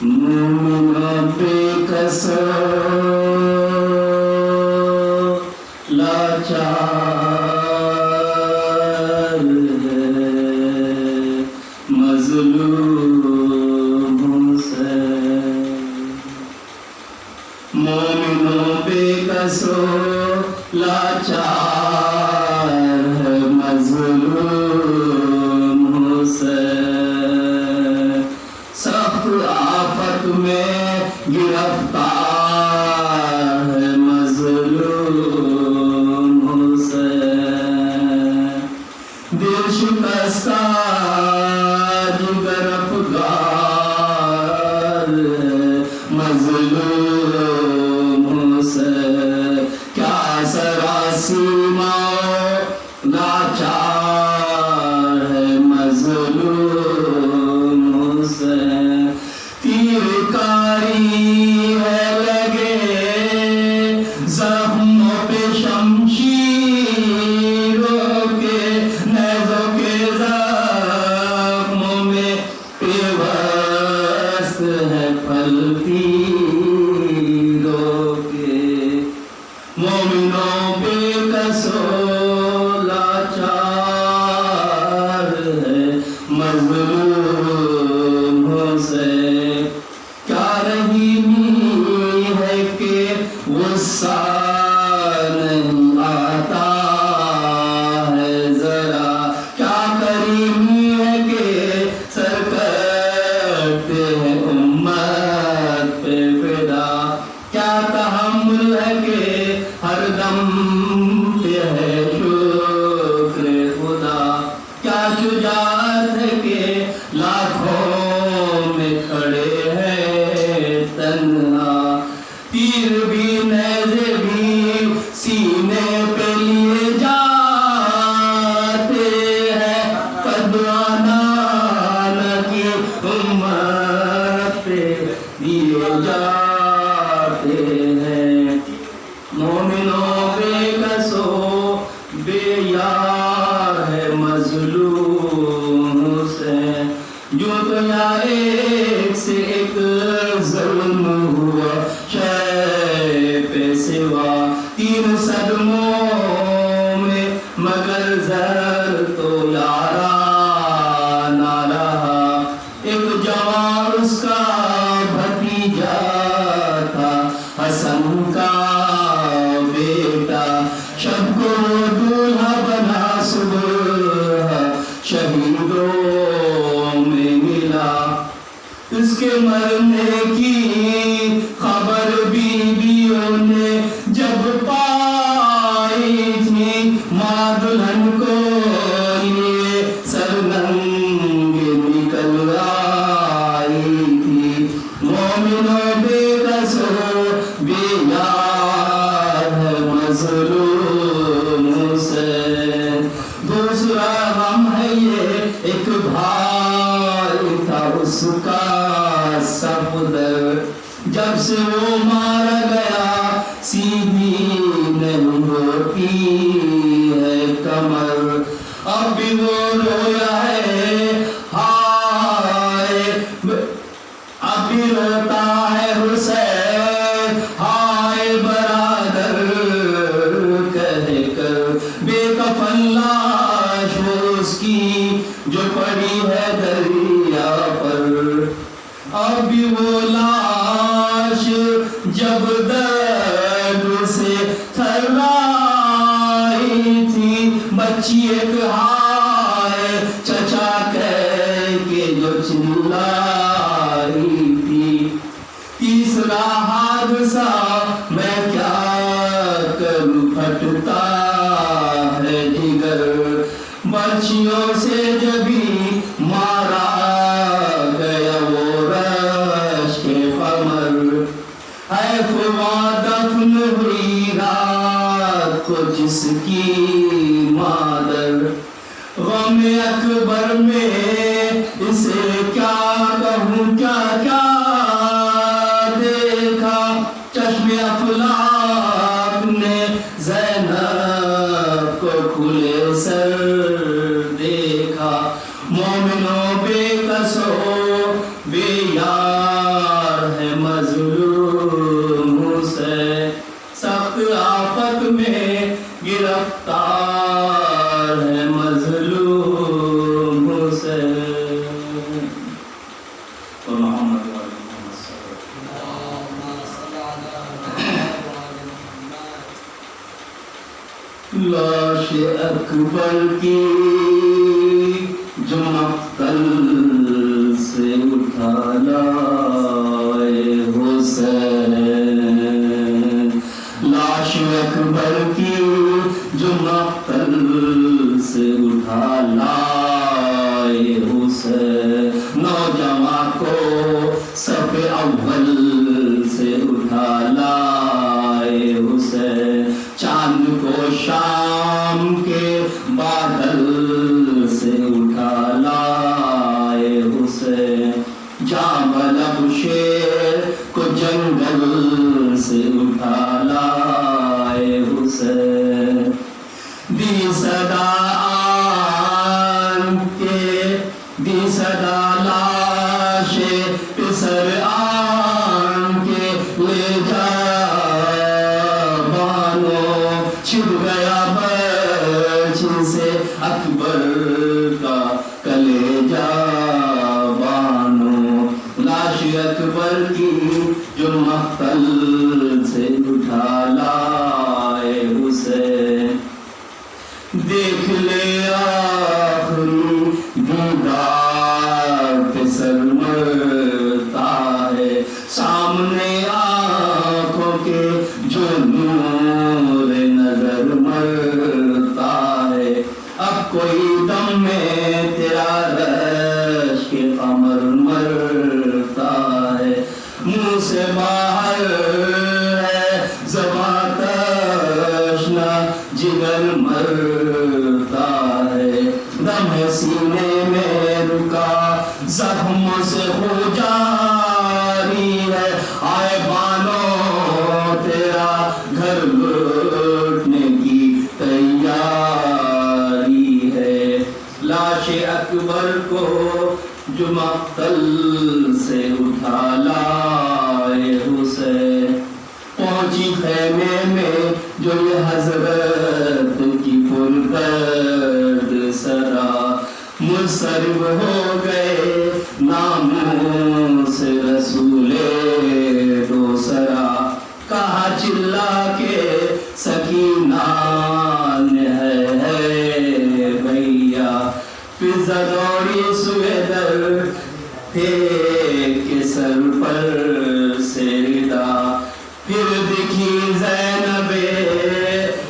مومنوں بے کسو لاچار مظلوموں سے، مومنوں بے کسو لاچار مظلوموں سے، سخت آفت میں گرفتار ہے مظلوموں سے، دل شکستہ جگر افگار مظلوموں سے، کیا سراسیما لاچار ہے مظلوموں سے، تیر کاری ہے لگے زخموں پہ شمشیروں کے، نیزوں کے زخموں میں پیوست ہے پھل تیروں کے، مومنوں بے کسو لاچار ہے مظلوموں سے، کیا رحیمی ہے کہ غصہ نہیں آتا ہے ذرا، کیا کریمی ہے کہ سر کرتے ہیں امت پہ فدا، کیا تحمل ہے کہ ہر دم پہ ہے شکر خدا، کیا شجاعت ہے کہ لاکھوں میں کھڑے ہیں تنہا، تیر بھی نیزے بھی سینے پہ لیے جاتے ہیں، قدوانہ کی امت پہ دیے جاتے ہیں، مومنوں بے کسو بے یار ہے مظلوموں سے، جو تو یا ایک سے ایک ظلم ہوا شے پہ سوا، تین صدموں میں مگر زر تو یارا نہ رہا، ایک جوان اس کا بھتیجا تھا حسن کا بیٹا، شب کو دولہا بنا صبح شہیدوں میں ملا، اس کے مرنے کی خبر بیویوں نے جب پائی تھی، ماں دلہن کو لیے سرننگے نکل آئی تھی، مومنوں بے کسو بے یار ہے مظلوموں سے، دوسرا غم ہے یہ ایک بھائی تھا اس کا صفدر، جب سے وہ مارا گیا سیدھی نہیں ہوتی ہے کمر، اب بھی وہ رویا ہے ہائے، اب بھی روتا ہے حسین ہائے برادر کہہ کر، بے کفن لاش اس کی جو پڑی ہے دریا پر، اب بھی وہ لاش جب درد سے تھرائی تھی، بچی ایک ہائے چچا کہہ کے جو چلائی تھی، تیسرا حادثہ میں کیا کروں پھٹتا ہے جگر، بچیوں سے جبھی مارا گیا وہ رش کے قمر، حیف وہاں دفن ہوئی رات کو جس کی مادر، غم اکبر میں اسے کیا کہوں کیا کیا دیکھا، چشم افلاک نے زینب کو کھلے سر دیکھا، مومنوں بے کسو بے یار ہے مظلوم سے سخت آفت میں گرفتار ہے مظلوم سے اور محمد لاش اکبر کی جو مقتل سے اٹھا لائے حسین لاش اکبر کی جو مقتل سے اٹھا لائے حسین نوجوان کو صف اول سے اٹھا لائے حسین چاند کو شام کے بادل سے اٹھا لائے حسین جاملب شیر کو جنگل سے اٹھا لائے حسین دی صدا آن کے دی صدا لاش پسر آن کے لے جا چھپ گیا بچن سے اکبر کا کلیجہ بانو لاش اکبر کی جو مقتل سے اٹھا لائے حسین دیکھ لے آخری دیدار پہ سر مرتا ہے سامنے آنکھوں کے جو نور نظر مرتا ہے اب کوئی دم میں تیرا رش کے قمر مرتا ہے منہ سے باہر ہے زباں تشنا جگر مرتا ہے دم ہے سینے میں رکا زخم سے ہو جاری ہے آئے بانو تیرا گھر لوٹنے کی تیاری ہے لاش اکبر کو جو مقتل سے اٹھا لائے حسین پہنچی خیمے میں جو یہ حضرت کی پردرد سرا منصرف ہو گئے ناموں سے رسول دوسرا کہا چلا کے سکینہ نے ہے بھیا فضا دوڑی سوئے در پھینک کے سر پر سے ردا پھر دکھی زینب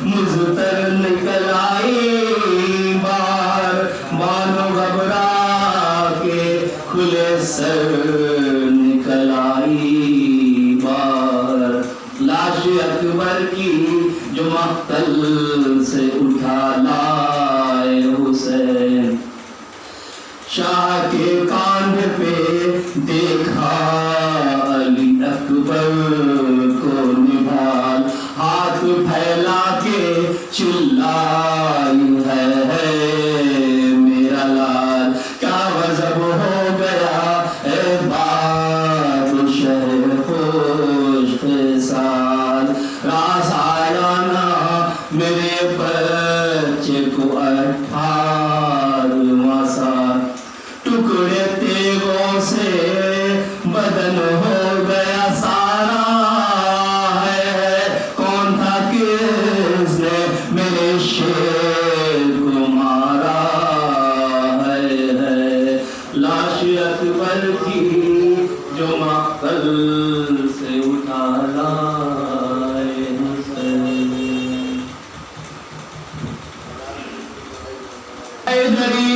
مزتر نکل آئی باہر بانو گھبرا کے کھلے سر نکل آئی باہر لاش اکبر کی جو مقتل سے اٹھا لائے حسین شاہ کے کاندھ پہ دیکھا علی اکبر کو نبھال ہاتھ پھیلا کے چلائی ہے میرا لال کیا غضب ہو گیا اے بادشاہ خوش خصال راز آیا نا میرے بچے کو 18واں سال ٹکڑے تیغوں سے بدن ہو گیا سارا ہے کون تھا کس نے میرے شیر کو مارا ہے لاش اکبر کی جو مقتل سے اٹھا لائے حسین حیدری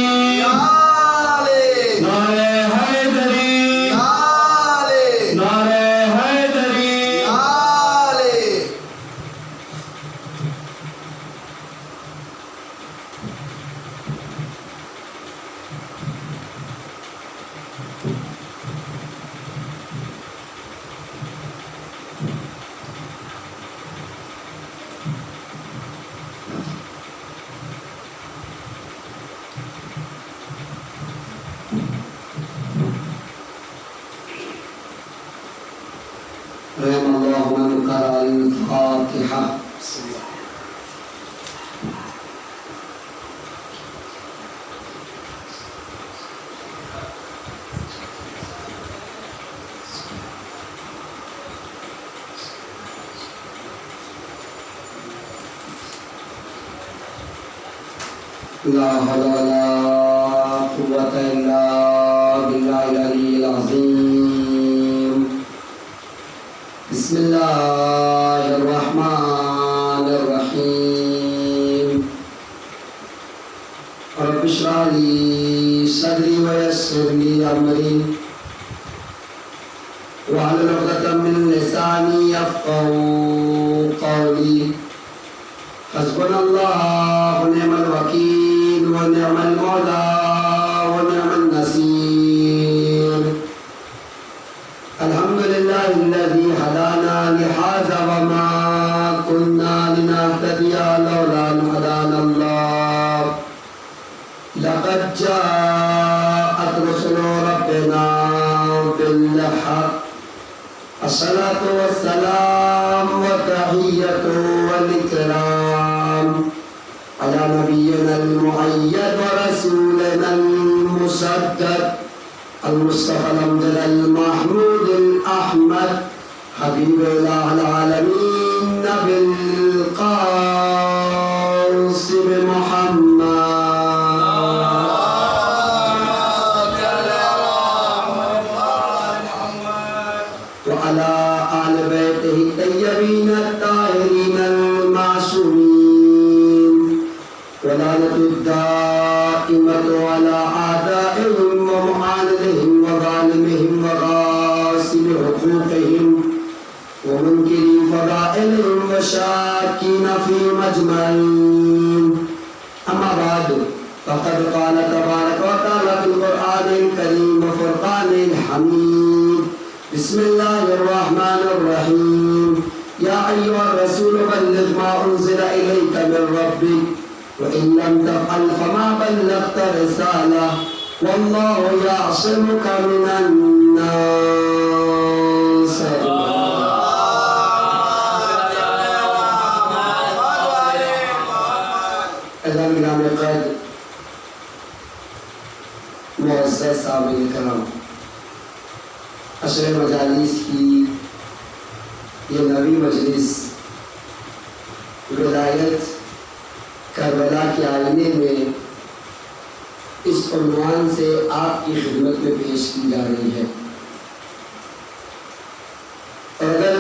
الفاتحہ۔ لا حول ولا قوة إلا بالله العلي العظيم۔ بسم الله الرحمن الرحيم۔ رب اشرح لي صدري ويسر لي أمري واحلل عقدة من لساني يفقهوا قولي۔ حسبنا الله ونعم الوكيل ونعم المولى ونعم النصير۔ الحمد لله الذي هدانا لهذا وما كنا لنهتدي لولا أن هدانا الله۔ لقد جاءت رسل ربنا بالحق۔ الصلاة والسلام والتحية والإكرام على نبينا المؤيد ورسولنا المسدد المصطفى الأمجد المحمود الأحمد حبيب إله العالمين بالقاسم محمد وعلى آل بيته الطيبين الطاهرين المعصومين ولعنة الدائمة على أعدائهم ومعاندهم وظالمهم وغاصب حقوقهم ومنكري فضائلهم وشاكين فيهم أجمعين۔ أما بعد فقد قال تبارك وتعالى في القرآن الكريم وفرقان الحميد: بسم الله الرحمن الرحيم۔ يا أيها الرسول بلغ ما أنزل إليك من ربك وإن لم تفعل فما بلغت رسالة والله يعصمك من الناس۔ گرام قدر معزز صاحب کرام، عشر مجالس کی یہ نویں مجلس ولایت کربلا کے آئینے میں اس عنوان سے آپ کی خدمت میں پیش کی جا رہی ہے۔ اور اگر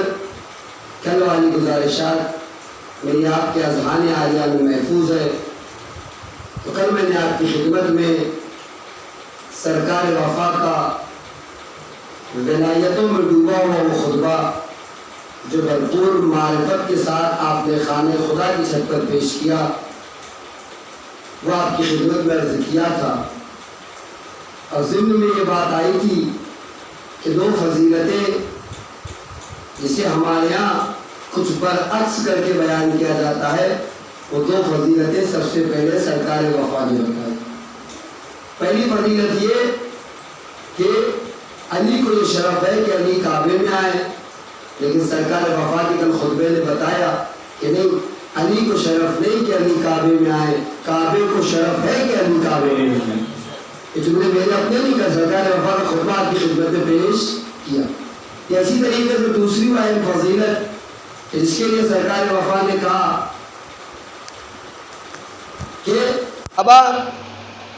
کل والی گزارشات میری آپ کے اذہان عالیہ میں محفوظ ہے تو کل میں نے آپ کی خدمت میں سرکار وفا کا ولایتوں میں ڈوبا ہوا وہ خطبہ جو بھرپور معرفت کے ساتھ آپ نے خانہ خدا کی چھت پر پیش کیا وہ آپ کی خدمت میں عرض کیا تھا، اور ضمن میں یہ بات آئی تھی کہ دو فضیلتیں جسے ہمارے یہاں کچھ برعکس کر کے بیان کیا جاتا ہے، وہ دو فضیلتیں سب سے پہلے سرکار وفا نے بتائی۔ پہلی فضیلت یہ کہ علی کو یہ شرف ہے کہ علی کعبے میں آئے، لیکن سرکار وفا کے کل خطبے نے بتایا کہ نہیں، علی کو شرف نہیں کہ علی کعبے میں آئے، کعبے کو شرف ہے کہ علی کعبے میں آئے۔ یہ جملے میرے اپنے نہیں کر، سرکار وفا کا خطبہ آپ کی خدمت میں پیش کیا۔ اسی طریقے سے دوسری اہم فضیلت جس کے لیے سرکار وفا نے کہا کہ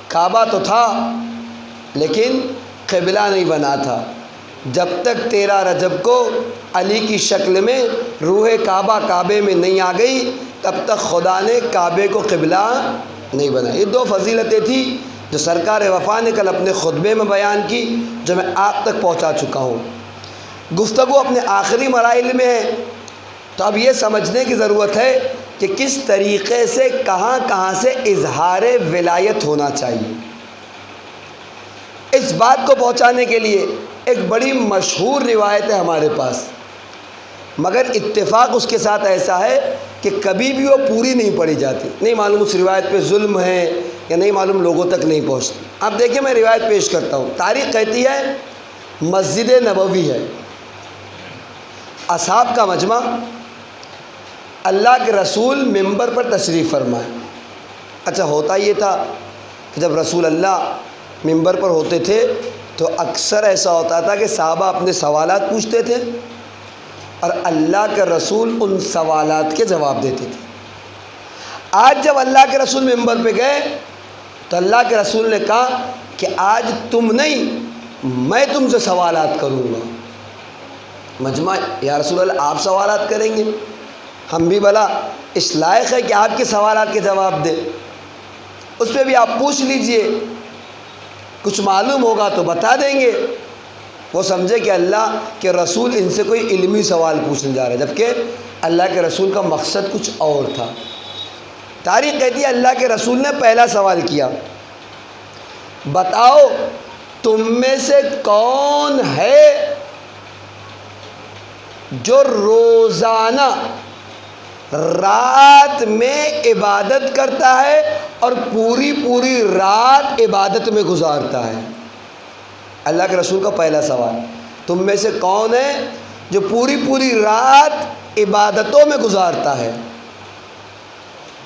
کعبہ تو تھا لیکن قبلہ نہیں بنا تھا۔ جب تک 13 رجب کو علی کی شکل میں روح کعبہ کعبے میں نہیں آ گئی تب تک خدا نے کعبے کو قبلہ نہیں بنا۔ یہ دو فضیلتیں تھیں جو سرکار وفا نے کل اپنے خطبے میں بیان کی، جو میں آپ تک پہنچا چکا ہوں۔ گفتگو اپنے آخری مراحل میں ہے تو اب یہ سمجھنے کی ضرورت ہے کہ کس طریقے سے کہاں کہاں سے اظہار ولایت ہونا چاہیے۔ اس بات کو پہنچانے کے لیے ایک بڑی مشہور روایت ہے ہمارے پاس، مگر اتفاق اس کے ساتھ ایسا ہے کہ کبھی بھی وہ پوری نہیں پڑھی جاتی۔ نہیں معلوم اس روایت پہ ظلم ہے یا نہیں معلوم لوگوں تک نہیں پہنچتی۔ اب دیکھیں میں روایت پیش کرتا ہوں۔ تاریخ کہتی ہے مسجد نبوی ہے، اصحاب کا مجمع، اللہ کے رسول منبر پر تشریف فرمائے۔ اچھا ہوتا یہ تھا کہ جب رسول اللہ منبر پر ہوتے تھے تو اکثر ایسا ہوتا تھا کہ صحابہ اپنے سوالات پوچھتے تھے اور اللہ کے رسول ان سوالات کے جواب دیتے تھے۔ آج جب اللہ کے رسول منبر پہ گئے تو اللہ کے رسول نے کہا کہ آج تم نہیں، میں تم سے سوالات کروں گا۔ مجمع، یا رسول اللہ آپ سوالات کریں گے؟ ہم بھی بھلا اس لائق ہے کہ آپ کے سوالات کے جواب دیں؟ اس پہ بھی آپ پوچھ لیجئے، کچھ معلوم ہوگا تو بتا دیں گے۔ وہ سمجھے کہ اللہ کے رسول ان سے کوئی علمی سوال پوچھنے جا رہے ہیں، جبکہ اللہ کے رسول کا مقصد کچھ اور تھا۔ تاریخ کہتی ہے اللہ کے رسول نے پہلا سوال کیا، بتاؤ تم میں سے کون ہے جو روزانہ رات میں عبادت کرتا ہے اور پوری پوری رات عبادت میں گزارتا ہے؟ اللہ کے رسول کا پہلا سوال، تم میں سے کون ہے جو پوری پوری رات عبادتوں میں گزارتا ہے؟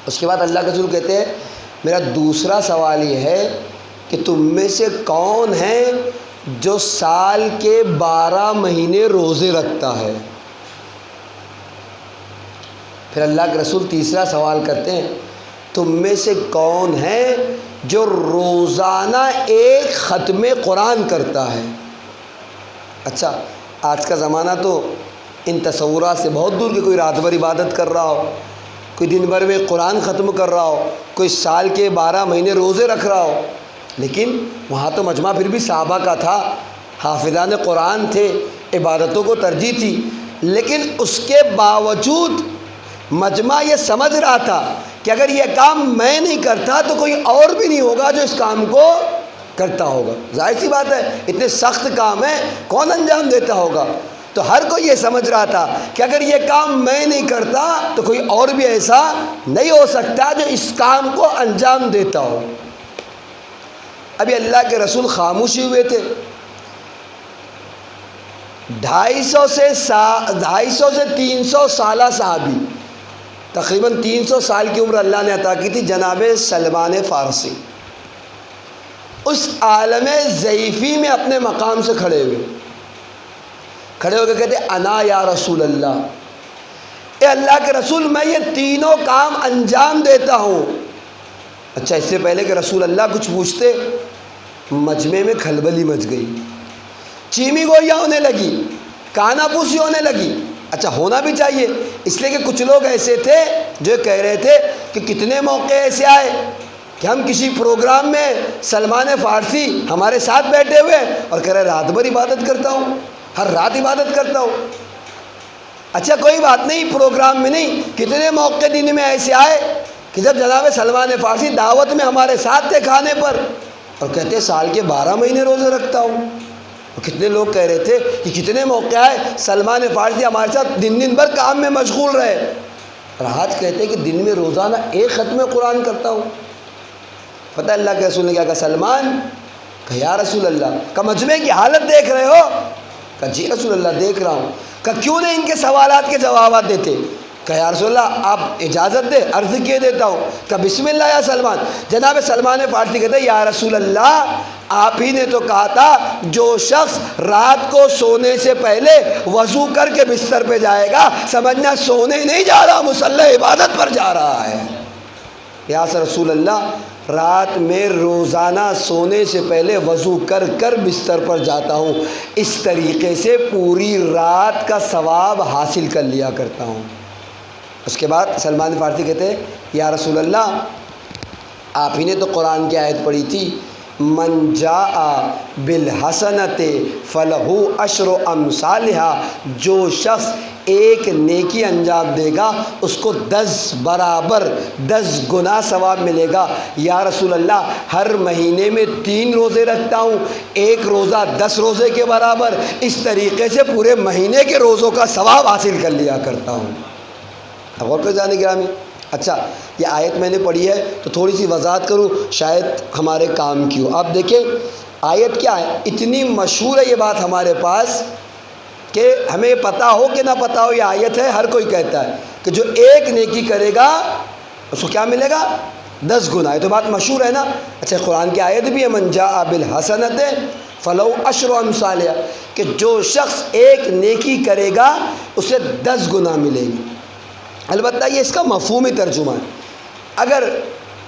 اس کے بعد اللہ کے رسول کہتے ہیں میرا دوسرا سوال یہ ہے کہ تم میں سے کون ہے جو سال کے 12 مہینے روزے رکھتا ہے؟ پھر اللہ کے رسول تیسرا سوال کرتے ہیں تم میں سے کون ہے جو روزانہ ایک ختم قرآن کرتا ہے؟ اچھا آج کا زمانہ تو ان تصورات سے بہت دور کہ کوئی رات بھر عبادت کر رہا ہو، کوئی دن بھر میں قرآن ختم کر رہا ہو، کوئی سال کے 12 مہینے روزے رکھ رہا ہو۔ لیکن وہاں تو مجمع پھر بھی صحابہ کا تھا، حافظان قرآن تھے، عبادتوں کو ترجیح تھی، لیکن اس کے باوجود مجمع یہ سمجھ رہا تھا کہ اگر یہ کام میں نہیں کرتا تو کوئی اور بھی نہیں ہوگا جو اس کام کو کرتا ہوگا۔ ظاہر سی بات ہے اتنے سخت کام ہے کون انجام دیتا ہوگا؟ تو ہر کوئی یہ سمجھ رہا تھا کہ اگر یہ کام میں نہیں کرتا تو کوئی اور بھی ایسا نہیں ہو سکتا جو اس کام کو انجام دیتا ہو۔ ابھی اللہ کے رسول خاموشی ہوئے تھے، 250 سے 300 سالہ صحابی، تقریباً 300 سال کی عمر اللہ نے عطا کی تھی جناب سلمان فارسی، اس عالم ضعیفی میں اپنے مقام سے کھڑے ہو کے کہتے انا یا رسول اللہ، اے اللہ کے رسول میں یہ تینوں کام انجام دیتا ہوں۔ اچھا اس سے پہلے کہ رسول اللہ کچھ پوچھتے مجمع میں کھلبلی مچ گئی، چیمی گوئیاں ہونے لگی، کانا پوسی ہونے لگی۔ اچھا ہونا بھی چاہیے، اس لیے کہ کچھ لوگ ایسے تھے جو کہہ رہے تھے کہ کتنے موقع ایسے آئے کہ ہم کسی پروگرام میں سلمان فارسی ہمارے ساتھ بیٹھے ہوئے اور کہہ رہے رات بھر عبادت کرتا ہوں، ہر رات عبادت کرتا ہوں۔ اچھا کوئی بات نہیں، پروگرام میں نہیں، کتنے موقع دن میں ایسے آئے کہ جب جناب سلمان فارسی دعوت میں ہمارے ساتھ تھے کھانے پر اور کہتے سال کے 12 مہینے روزے رکھتا ہوں۔ کتنے لوگ کہہ رہے تھے کہ کتنے موقع آئے سلمان فارسی ہمارے ساتھ دن بھر کام میں مشغول رہے، اور آج کہتے کہ دن میں روزانہ ایک ختم قرآن کرتا ہوں۔ پتہ اللہ کے رسول نے کیا کہا؟ سلمان، کہ یا رسول اللہ، کہ مجمع کی حالت دیکھ رہے ہو؟ کہ جی رسول اللہ دیکھ رہا ہوں۔ کہ کیوں نہیں ان کے سوالات کے جوابات دیتے؟ کہ یا رسول اللہ آپ اجازت دے، عرض کیے دیتا ہوں۔ کہ بسم اللہ یا سلمان۔ جناب سلمان فارسی کہتے ہیں یا رسول اللہ آپ ہی نے تو کہا تھا جو شخص رات کو سونے سے پہلے وضو کر کے بستر پہ جائے گا سمجھنا سونے نہیں جا رہا، مصلی عبادت پر جا رہا ہے۔ یا رسول اللہ رات میں روزانہ سونے سے پہلے وضو کر کر بستر پر جاتا ہوں، اس طریقے سے پوری رات کا ثواب حاصل کر لیا کرتا ہوں۔ اس کے بعد سلمان فارسی کہتے ہیں یا رسول اللہ آپ ہی نے تو قرآن کی آیت پڑھی تھی من جاء بالحسنۃ فلہ عشر امثالھا، جو شخص ایک نیکی انجام دے گا اس کو 10 برابر 10 گنا ثواب ملے گا۔ یا رسول اللہ ہر مہینے میں 3 روزے رکھتا ہوں، ایک روزہ 10 روزے کے برابر، اس طریقے سے پورے مہینے کے روزوں کا ثواب حاصل کر لیا کرتا ہوں۔ اب اور کوئی جانے گرامی، اچھا یہ آیت میں نے پڑھی ہے تو تھوڑی سی وضاحت کروں شاید ہمارے کام کی ہو۔ آپ دیکھیں آیت کیا ہے، اتنی مشہور ہے یہ بات ہمارے پاس کہ ہمیں پتہ ہو کہ نہ پتہ ہو یہ آیت ہے، ہر کوئی کہتا ہے کہ جو ایک نیکی کرے گا اس کو کیا ملے گا؟ 10 گنا. یہ تو بات مشہور ہے نا. اچھا قرآن کی آیت بھی ہے من جاء بالحسنۃ فلہ عشر امثالہا، کہ جو شخص ایک نیکی کرے گا اسے 10 گنا ملے گی. البتہ یہ اس کا مفہومی ترجمہ ہے. اگر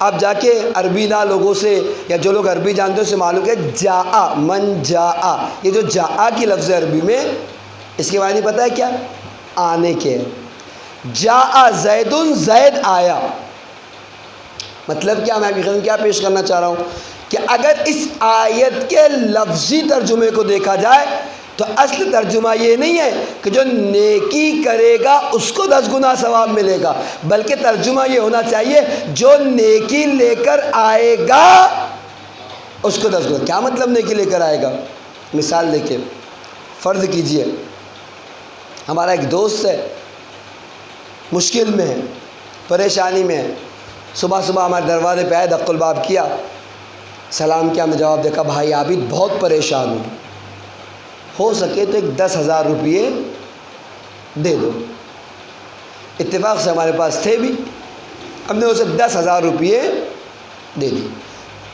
آپ جا کے عربی نہ لوگوں سے یا جو لوگ عربی جانتے ہیں اسے معلوم کہ جاء من جاء، یہ جو جاء کی لفظ ہے عربی میں اس کے معنی پتہ ہے کیا؟ آنے کے. جاء زید، زید آیا. مطلب کیا؟ میں ابھی کیا پیش کرنا چاہ رہا ہوں کہ اگر اس آیت کے لفظی ترجمے کو دیکھا جائے تو اصل ترجمہ یہ نہیں ہے کہ جو نیکی کرے گا اس کو 10 گنا ثواب ملے گا، بلکہ ترجمہ یہ ہونا چاہیے جو نیکی لے کر آئے گا اس کو 10 گنا. کیا مطلب نیکی لے کر آئے گا؟ مثال دیکھیں، فرض کیجئے ہمارا ایک دوست ہے، مشکل میں ہے، پریشانی میں ہے. صبح صبح ہمارے دروازے پہ آئے، دق الباب کیا، سلام کیا، میں جواب دیکھا بھائی عابد بہت پریشان ہوں، ہو سکے تو ایک 10,000 روپیے دے دو. اتفاق سے ہمارے پاس تھے بھی، ہم نے اسے 10,000 روپیے دے دی.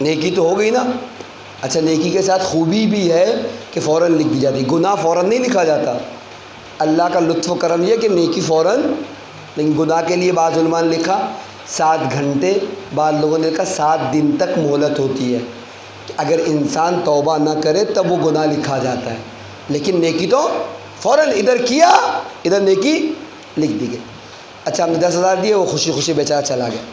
نیکی تو ہو گئی نا. اچھا نیکی کے ساتھ خوبی بھی ہے کہ فوراً لکھ دی جاتی، گناہ فوراً نہیں لکھا جاتا. اللہ کا لطف و کرم یہ کہ نیکی فوراً، لیکن گناہ کے لیے بعض علماء نے لکھا 7 گھنٹے، بعض لوگوں نے لکھا 7 دن تک مہلت ہوتی ہے کہ اگر انسان توبہ نہ کرے تب وہ گناہ لکھا جاتا ہے. لیکن نیکی تو فوراً ادھر کیا ادھر نیکی لکھ دی گئی. اچھا ہم نے 10,000 دیے، وہ خوشی خوشی بیچارہ چلا گیا.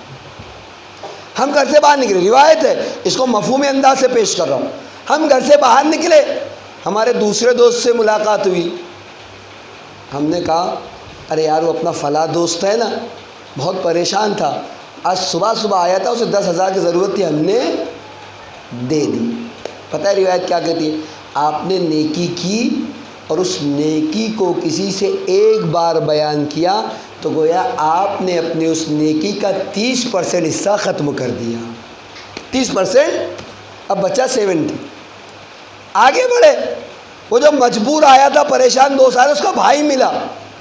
ہم گھر سے باہر نکلے، روایت ہے اس کو مفہومی انداز سے پیش کر رہا ہوں. ہم گھر سے باہر نکلے، ہمارے دوسرے دوست سے ملاقات ہوئی. ہم نے کہا ارے یار وہ اپنا فلاں دوست ہے نا، بہت پریشان تھا، آج صبح صبح آیا تھا، اسے 10,000 کی ضرورت تھی، ہم نے دے دی. پتہ ہے روایت کیا کہتی ہے؟ آپ نے نیکی کی اور اس نیکی کو کسی سے ایک بار بیان کیا تو گویا آپ نے اپنی اس نیکی کا 30% حصہ ختم کر دیا. 30%، اب بچہ 70. آگے بڑھے، وہ جو مجبور آیا تھا، پریشان دوست آیا، اس کا بھائی ملا.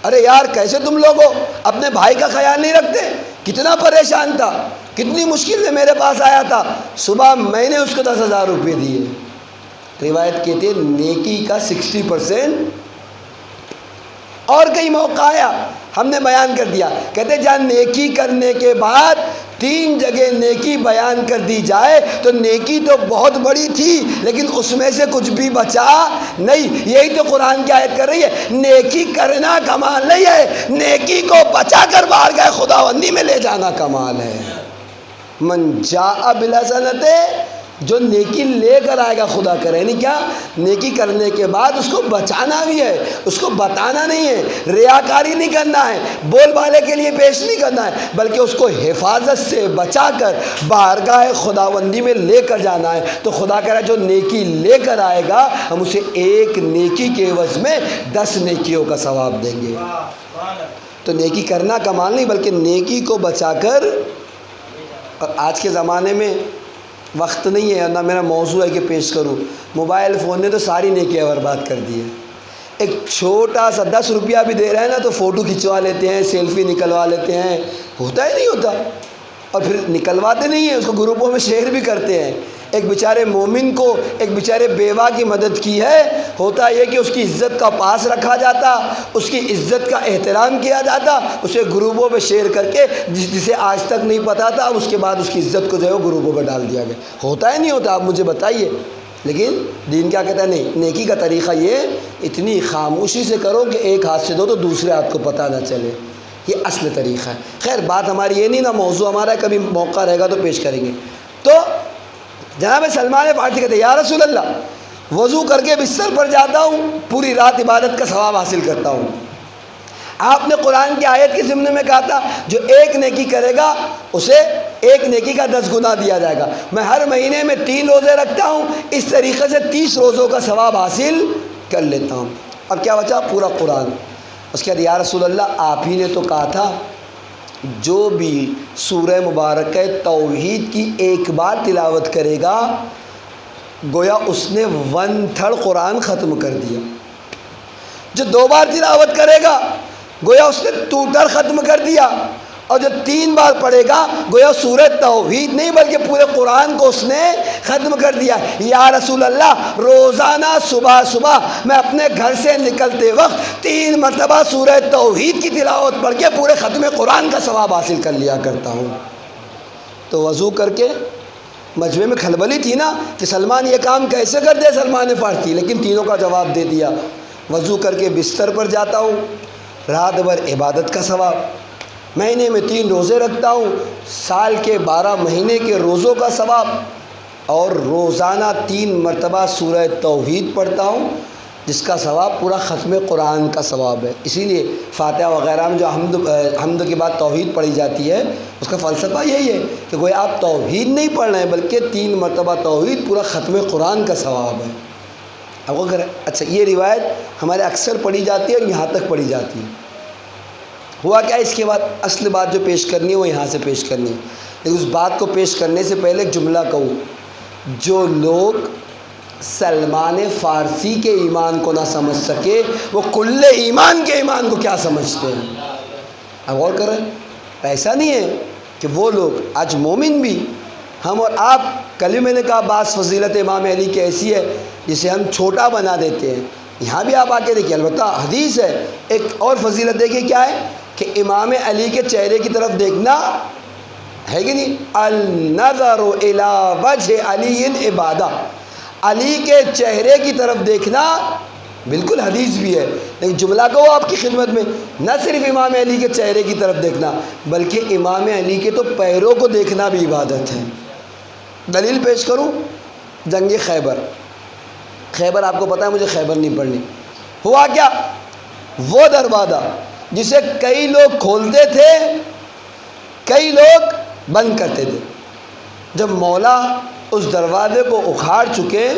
ارے یار کیسے تم لوگ ہو، اپنے بھائی کا خیال نہیں رکھتے، کتنا پریشان تھا، کتنی مشکل میں میرے پاس آیا تھا، صبح میں نے اس کو 10,000 روپے دیے. روایت کہتے ہیں نیکی کا 60%. اور کئی موقع آیا ہم نے بیان کر دیا، کہتے جہاں نیکی کرنے کے بعد 3 جگہ نیکی بیان کر دی جائے تو نیکی تو بہت بڑی تھی لیکن اس میں سے کچھ بھی بچا نہیں. یہی تو قرآن کی آیت کر رہی ہے، نیکی کرنا کمال نہیں ہے، نیکی کو بچا کر باہر گئے خداوندی میں لے جانا کمال ہے. من جاء بالحسنۃ، جو نیکی لے کر آئے گا خدا کرے، یعنی کیا؟ نیکی کرنے کے بعد اس کو بچانا بھی ہے، اس کو بتانا نہیں ہے، ریاکاری نہیں کرنا ہے، بول بالے کے لیے پیش نہیں کرنا ہے، بلکہ اس کو حفاظت سے بچا کر بارگاہ خداوندی میں لے کر جانا ہے. تو خدا کہہ رہا ہے جو نیکی لے کر آئے گا ہم اسے ایک نیکی کے عوض میں 10 نیکیوں کا ثواب دیں گے. تو نیکی کرنا کمال نہیں بلکہ نیکی کو بچا کر. اور آج کے زمانے میں وقت نہیں ہے، نہ میرا موضوع ہے کہ پیش کروں، موبائل فون نے تو ساری نیکیاں برباد کر دی ہے. ایک چھوٹا سا 10 روپیہ بھی دے رہے ہیں نا تو فوٹو کھنچوا لیتے ہیں، سیلفی نکلوا لیتے ہیں، ہوتا ہی نہیں ہوتا، اور پھر نکلواتے نہیں ہیں، اس کو گروپوں میں شیئر بھی کرتے ہیں. ایک بیچارے مومن کو ایک بیچارے بیوہ کی مدد کی ہے، ہوتا یہ کہ اس کی عزت کا پاس رکھا جاتا، اس کی عزت کا احترام کیا جاتا، اسے گروپوں پہ شیئر کر کے جسے آج تک نہیں پتا تھا اس کے بعد اس کی عزت کو جو ہے وہ گروپوں پہ ڈال دیا گیا. ہوتا ہے نہیں ہوتا؟ آپ مجھے بتائیے. لیکن دین کیا کہتا ہے؟ نہیں، نیکی کا طریقہ یہ اتنی خاموشی سے کرو کہ ایک ہاتھ سے دو تو دوسرے ہاتھ کو پتہ نہ چلے. یہ اصل طریقہ ہے. خیر بات ہماری یہ نہیں نا، موضوع ہمارا ہے، کبھی موقع رہے گا تو پیش کریں گے. تو جناب سلمان فارسی کہتے ہیں یا رسول اللہ وضو کر کے بستر پر جاتا ہوں، پوری رات عبادت کا ثواب حاصل کرتا ہوں. آپ نے قرآن کی آیت کے ضمن میں کہا تھا جو ایک نیکی کرے گا اسے ایک نیکی کا 10 گنا دیا جائے گا. میں ہر مہینے میں 3 روزے رکھتا ہوں، اس طریقے سے 30 روزوں کا ثواب حاصل کر لیتا ہوں. اب کیا بچا؟ پورا قرآن. اس کے بعد یا رسول اللہ آپ ہی نے تو کہا تھا جو بھی سورہ مبارکہ توحید کی ایک بار تلاوت کرے گا گویا اس نے 1/3 قرآن ختم کر دیا. جو 2 بار تلاوت کرے گا گویا اس نے ٹوٹر ختم کر دیا، اور جو 3 بار پڑھے گا گویا سورہ توحید نہیں بلکہ پورے قرآن کو اس نے ختم کر دیا۔ یا رسول اللہ، روزانہ صبح صبح میں اپنے گھر سے نکلتے وقت 3 مرتبہ سورہ توحید کی تلاوت پڑھ کے پورے ختم قرآن کا ثواب حاصل کر لیا کرتا ہوں۔ تو وضو کر کے، مجمع میں کھلبلی تھی نا کہ سلمان یہ کام کیسے کر دے سلمان فارسی، لیکن تینوں کا جواب دے دیا۔ وضو کر کے بستر پر جاتا ہوں، رات بھر عبادت کا ثواب، مہینے میں 3 روزے رکھتا ہوں، سال کے 12 مہینے کے روزوں کا ثواب، اور روزانہ 3 مرتبہ سورہ توحید پڑھتا ہوں جس کا ثواب پورا ختم قرآن کا ثواب ہے۔ اسی لیے فاتحہ وغیرہ میں جو حمد کے بعد توحید پڑھی جاتی ہے اس کا فلسفہ یہی ہے کہ گویا آپ توحید نہیں پڑھ رہے ہیں بلکہ 3 مرتبہ توحید پورا ختم قرآن کا ثواب ہے۔ اب اگر اچھا یہ روایت ہمارے اکثر پڑھی جاتی ہے اور یہاں تک پڑھی جاتی ہے۔ ہوا کیا، اس کے بعد اصل بات جو پیش کرنی ہے وہ یہاں سے پیش کرنی ہے، لیکن اس بات کو پیش کرنے سے پہلے ایک جملہ کہوں۔ جو لوگ سلمان فارسی کے ایمان کو نہ سمجھ سکے وہ کل ایمان کے ایمان کو کیا سمجھتے ہیں؟ اب غور کریں، ایسا نہیں ہے کہ وہ لوگ آج مومن بھی ہم اور آپ، کل میں نے کہا بعض فضیلت امام علی کی ایسی ہے جسے ہم چھوٹا بنا دیتے ہیں، یہاں بھی آپ آ کے دیکھیے، البتہ حدیث ہے۔ ایک اور فضیلت دیکھیے کیا ہے کہ امام علی کے چہرے کی طرف دیکھنا ہے کہ نہیں، النظر الی وجہ علی عبادہ، علی کے چہرے کی طرف دیکھنا بالکل حدیث بھی ہے، لیکن جملہ کو آپ کی خدمت میں، نہ صرف امام علی کے چہرے کی طرف دیکھنا بلکہ امام علی کے تو پیروں کو دیکھنا بھی عبادت ہے۔ دلیل پیش کروں، جنگ خیبر آپ کو پتہ ہے مجھے خیبر نہیں پڑھنی۔ ہوا کیا، وہ دروازہ جسے کئی لوگ کھولتے تھے کئی لوگ بند کرتے تھے، جب مولا اس دروازے کو اکھاڑ چکے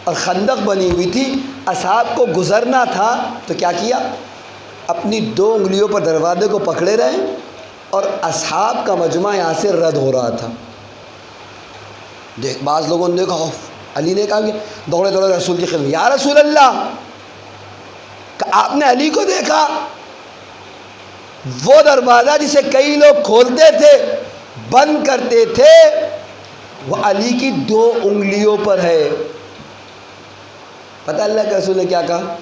اور خندق بنی ہوئی تھی، اصحاب کو گزرنا تھا تو کیا کیا، اپنی 2 انگلیوں پر دروازے کو پکڑے رہے اور اصحاب کا مجمع یہاں سے رد ہو رہا تھا۔ بعض لوگوں نے دیکھا، علی نے کہا کہ دوڑے رسول کی خدمت، یا رسول اللہ، کہ آپ نے علی کو دیکھا، وہ دروازہ جسے کئی لوگ کھولتے تھے بند کرتے تھے وہ علی کی 2 انگلیوں پر ہے۔ پتہ اللہ کے رسول نے کیا کہا؟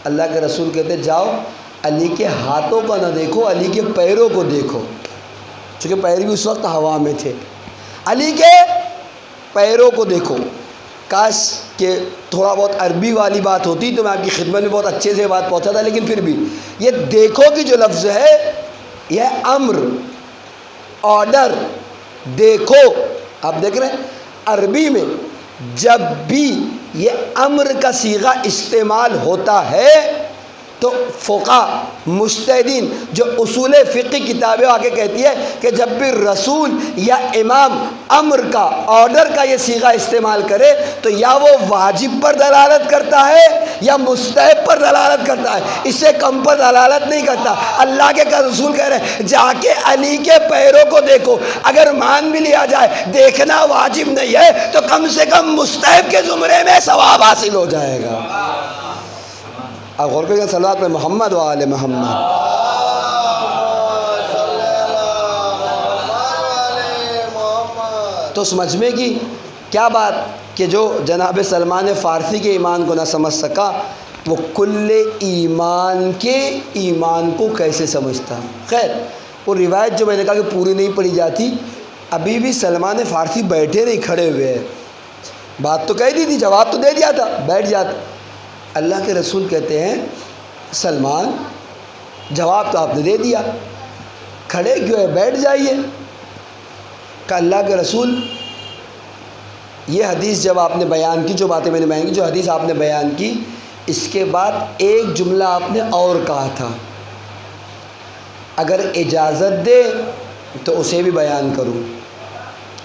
اللہ کے رسول کہتے جاؤ علی کے ہاتھوں کو نہ دیکھو، علی کے پیروں کو دیکھو، چونکہ پیر بھی اس وقت ہوا میں تھے، علی کے پیروں کو دیکھو۔ کاش کہ تھوڑا بہت عربی والی بات ہوتی تو میں آپ کی خدمت میں بہت اچھے سے بات پہنچا تھا، لیکن پھر بھی یہ دیکھو کی جو لفظ ہے یہ امر، آرڈر، دیکھو، آپ دیکھ رہے ہیں عربی میں جب بھی یہ امر کا صیغہ استعمال ہوتا ہے تو فقہا مجتہدین جو اصول فقہ کتابیں آگے کہتی ہے کہ جب بھی رسول یا امام امر کا، آرڈر کا یہ صیغہ استعمال کرے تو یا وہ واجب پر دلالت کرتا ہے یا مستحب پر دلالت کرتا ہے، اس سے کم پر دلالت نہیں کرتا۔ اللہ کے رسول کہہ رہے ہیں جا کے علی کے پیروں کو دیکھو، اگر مان بھی لیا جائے دیکھنا واجب نہیں ہے تو کم سے کم مستحب کے زمرے میں ثواب حاصل ہو جائے گا۔ آپ غور کریں صلوات پہ محمد و آل محمد۔ تو اس مجمع کی کیا بات کہ جو جناب سلمان فارسی کے ایمان کو نہ سمجھ سکا وہ کل ایمان کے ایمان کو کیسے سمجھتا۔ خیر وہ روایت جو میں نے کہا کہ پوری نہیں پڑھی جاتی، ابھی بھی سلمان فارسی بیٹھے نہیں، کھڑے ہوئے ہیں، بات تو کہہ دی تھی، جواب تو دے دیا تھا، بیٹھ جاتا۔ اللہ کے رسول کہتے ہیں سلمان جواب تو آپ نے دے دیا، کھڑے کیوں ہے، بیٹھ جائیے۔ کہ اللہ کے رسول یہ حدیث جب آپ نے بیان کی، جو باتیں میں نے بیان کی، جو حدیث آپ نے بیان کی، اس کے بعد ایک جملہ آپ نے اور کہا تھا، اگر اجازت دے تو اسے بھی بیان کروں۔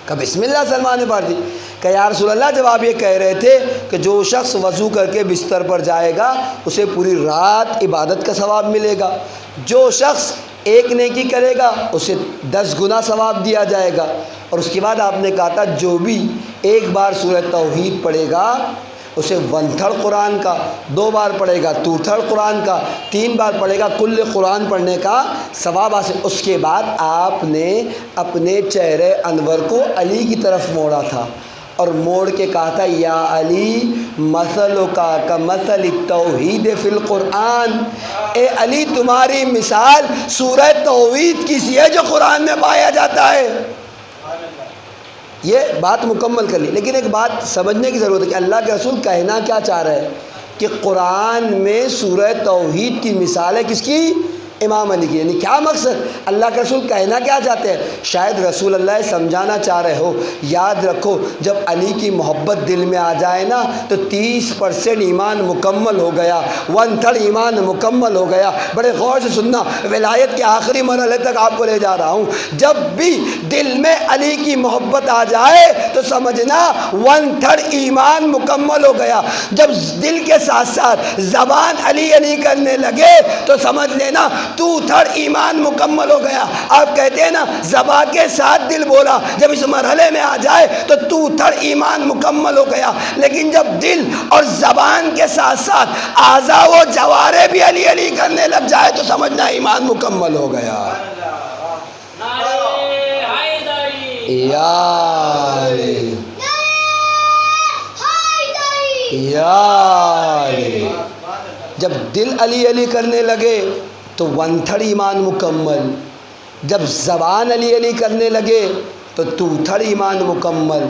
کہ بسم اللہ سلمان فارسی، کہ یا رسول اللہ جب آپ یہ کہہ رہے تھے کہ جو شخص وضو کر کے بستر پر جائے گا اسے پوری رات عبادت کا ثواب ملے گا، جو شخص ایک نیکی کرے گا اسے 10 گنا ثواب دیا جائے گا، اور اس کے بعد آپ نے کہا تھا جو بھی ایک بار سورہ توحید پڑھے گا اسے 1/3 قرآن کا 2 بار پڑھے گا 2/3 قرآن کا 3 بار پڑھے گا، کل قرآن پڑھنے کا ثواب حاصل۔ اس کے بعد آپ نے اپنے چہرے انور کو علی کی طرف موڑا تھا اور موڑ کے کہا تھا یا علی مثلک کمثل التوحید فی القرآن، اے علی تمہاری مثال سورہ توحید کی سی ہے جو قرآن میں پایا جاتا ہے۔ یہ بات مکمل کر لی، لیکن ایک بات سمجھنے کی ضرورت ہے کہ اللہ کے رسول کہنا کیا چاہ رہے ہیں کہ قرآن میں سورہ توحید کی مثال ہے کس کی؟ امام علی کی، یعنی کیا مقصد اللہ کے رسول کہنا کیا چاہتے ہیں؟ شاید رسول اللہ سمجھانا چاہ رہے ہو، یاد رکھو جب علی کی محبت دل میں آ جائے نا تو 30% ایمان مکمل ہو گیا، 1/3 ایمان مکمل ہو گیا۔ بڑے غور سے سننا، ولایت کے آخری مرحلے تک آپ کو لے جا رہا ہوں۔ جب بھی دل میں علی کی محبت آ جائے تو سمجھنا 1/3 ایمان مکمل ہو گیا۔ جب دل کے ساتھ ساتھ زبان علی علی کرنے لگے تو سمجھ لینا 2/3 ایمان مکمل ہو گیا۔ آپ کہتے ہیں نا زبان کے ساتھ دل بولا، جب اس مرحلے میں آ جائے تو 2/3 ایمان مکمل ہو گیا۔ لیکن جب دل اور زبان کے ساتھ ساتھ اعضاء و جوارح بھی علی علی کرنے لگ جائے تو سمجھنا ایمان مکمل ہو گیا۔ یا علی یا علی، جب دل علی علی کرنے لگے تو 1/3 ایمان مکمل، جب زبان علی علی کرنے لگے تو 2/3 ایمان مکمل،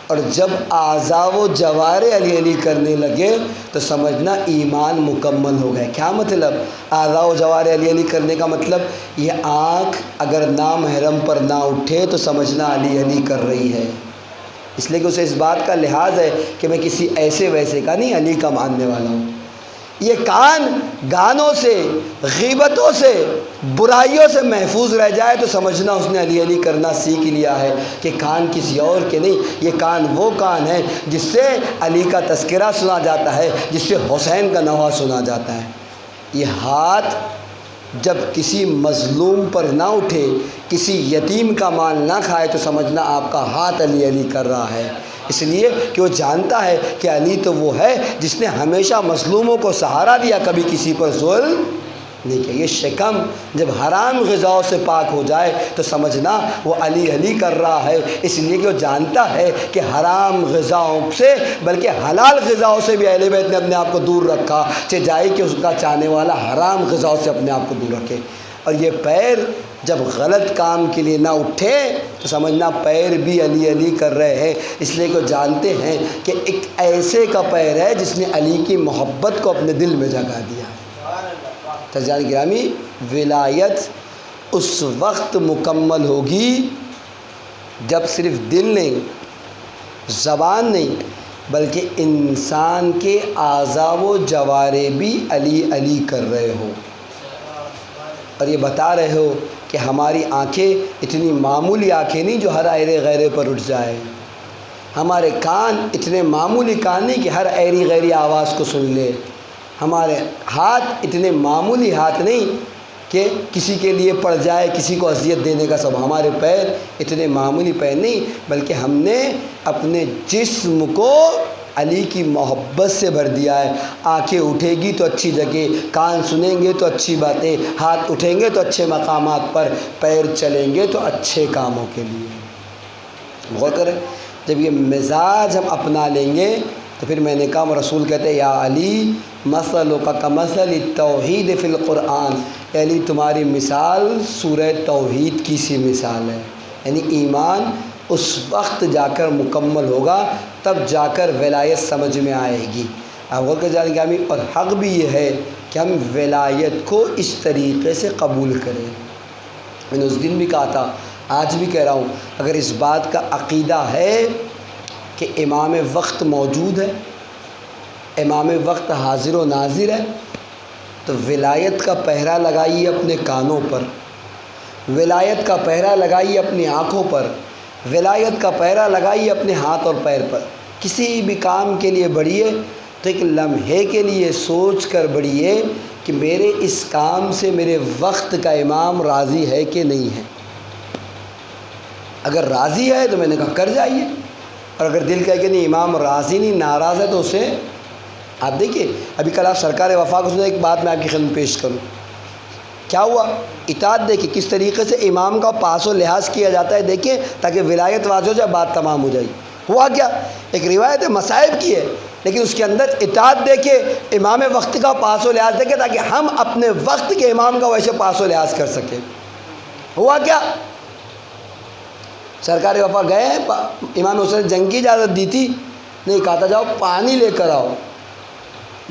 اور جب اعضاء و جوارح علی علی کرنے لگے تو سمجھنا ایمان مکمل ہو گئے۔ کیا مطلب؟ اعضاء و جوارح علی علی کرنے کا مطلب یہ آنکھ اگر نامحرم پر نہ اٹھے تو سمجھنا علی علی کر رہی ہے، اس لیے کہ اسے اس بات کا لحاظ ہے کہ میں کسی ایسے ویسے کا نہیں، علی کا ماننے والا ہوں۔ یہ کان گانوں سے، غیبتوں سے، برائیوں سے محفوظ رہ جائے تو سمجھنا اس نے علی علی کرنا سیکھ لیا ہے کہ کان کسی اور کے نہیں، یہ کان وہ کان ہے جس سے علی کا تذکرہ سنا جاتا ہے، جس سے حسین کا نوحہ سنا جاتا ہے۔ یہ ہاتھ جب کسی مظلوم پر نہ اٹھے، کسی یتیم کا مال نہ کھائے تو سمجھنا آپ کا ہاتھ علی علی کر رہا ہے، اس لیے کہ وہ جانتا ہے کہ علی تو وہ ہے جس نے ہمیشہ مظلوموں کو سہارا دیا، کبھی کسی پر ظلم نہیں کیا۔ یہ شکم جب حرام غذاؤں سے پاک ہو جائے تو سمجھنا وہ علی علی کر رہا ہے، اس لیے کہ وہ جانتا ہے کہ حرام غذاؤں سے بلکہ حلال غذاؤں سے بھی اہل بیت نے اپنے آپ کو دور رکھا، چاہے جائے کہ اس کا چاہنے والا حرام غذاؤں سے اپنے آپ کو دور رکھے۔ اور یہ پیر جب غلط کام کے لیے نہ اٹھے تو سمجھنا پیر بھی علی علی کر رہے ہیں، اس لیے کہ وہ جانتے ہیں کہ ایک ایسے کا پیر ہے جس نے علی کی محبت کو اپنے دل میں جگا دیا۔ تجار گرامی، ولایت اس وقت مکمل ہوگی جب صرف دل نہیں، زبان نہیں، بلکہ انسان کے اعضاء و جوارح بھی علی علی کر رہے ہو، اور یہ بتا رہے ہو کہ ہماری آنکھیں اتنی معمولی آنکھیں نہیں جو ہر ایرے غیرے پر اٹھ جائے، ہمارے کان اتنے معمولی کان نہیں کہ ہر ایری غیری آواز کو سن لے، ہمارے ہاتھ اتنے معمولی ہاتھ نہیں کہ کسی کے لیے پڑ جائے، کسی کو اذیت دینے کا سب، ہمارے پیر اتنے معمولی پیر نہیں بلکہ ہم نے اپنے جسم کو علی کی محبت سے بھر دیا ہے۔ آنکھیں اٹھے گی تو اچھی جگہ، کان سنیں گے تو اچھی باتیں، ہاتھ اٹھیں گے تو اچھے مقامات پر، پیر چلیں گے تو اچھے کاموں کے لیے۔ غور کریں، جب یہ مزاج ہم اپنا لیں گے تو پھر میں نے کہا رسول کہتے ہیں یا علی مثلک کمثل التوحید فی القرآن، اے علی تمہاری مثال سورہ توحید کی سی مثال ہے، یعنی ایمان اس وقت جا کر مکمل ہوگا، تب جا کر ولایت سمجھ میں آئے گی۔ آپ غور کر جائیں گے، اور حق بھی یہ ہے کہ ہم ولایت کو اس طریقے سے قبول کریں۔ میں نے اس دن بھی کہا تھا، آج بھی کہہ رہا ہوں، اگر اس بات کا عقیدہ ہے کہ امام وقت موجود ہے، امام وقت حاضر و ناظر ہے، تو ولایت کا پہرا لگائیے اپنے کانوں پر، ولایت کا پہرا لگائیے اپنی آنکھوں پر، ولایت کا پہرا لگائیے اپنے ہاتھ اور پیر پر۔ کسی بھی کام کے لیے بڑھیے تو ایک لمحے کے لیے سوچ کر بڑھیے کہ میرے اس کام سے میرے وقت کا امام راضی ہے کہ نہیں ہے۔ اگر راضی ہے تو میں نے کہا کر جائیے، اور اگر دل کہے کہ نہیں امام راضی نہیں ناراض ہے تو اسے آپ دیکھیے ابھی کل آپ سرکار وفا کو سنیں، ایک بات میں آپ کی خدمت پیش کروں، کیا ہوا اطاعت دیکھیے کس طریقے سے امام کا پاس و لحاظ کیا جاتا ہے، دیکھیں تاکہ ولایت واضح ہو جائے، بات تمام ہو جائے۔ ہوا کیا، ایک روایت مصائب کی ہے لیکن اس کے اندر اطاعت دیکھے، امام وقت کا پاس و لحاظ دیکھے تاکہ ہم اپنے وقت کے امام کا ویسے پاس و لحاظ کر سکیں۔ ہوا کیا، سرکار وفا گئے ہیں، امام حسین جنگ کی اجازت دی تھی نہیں، کہا تھا جاؤ پانی لے کر آؤ،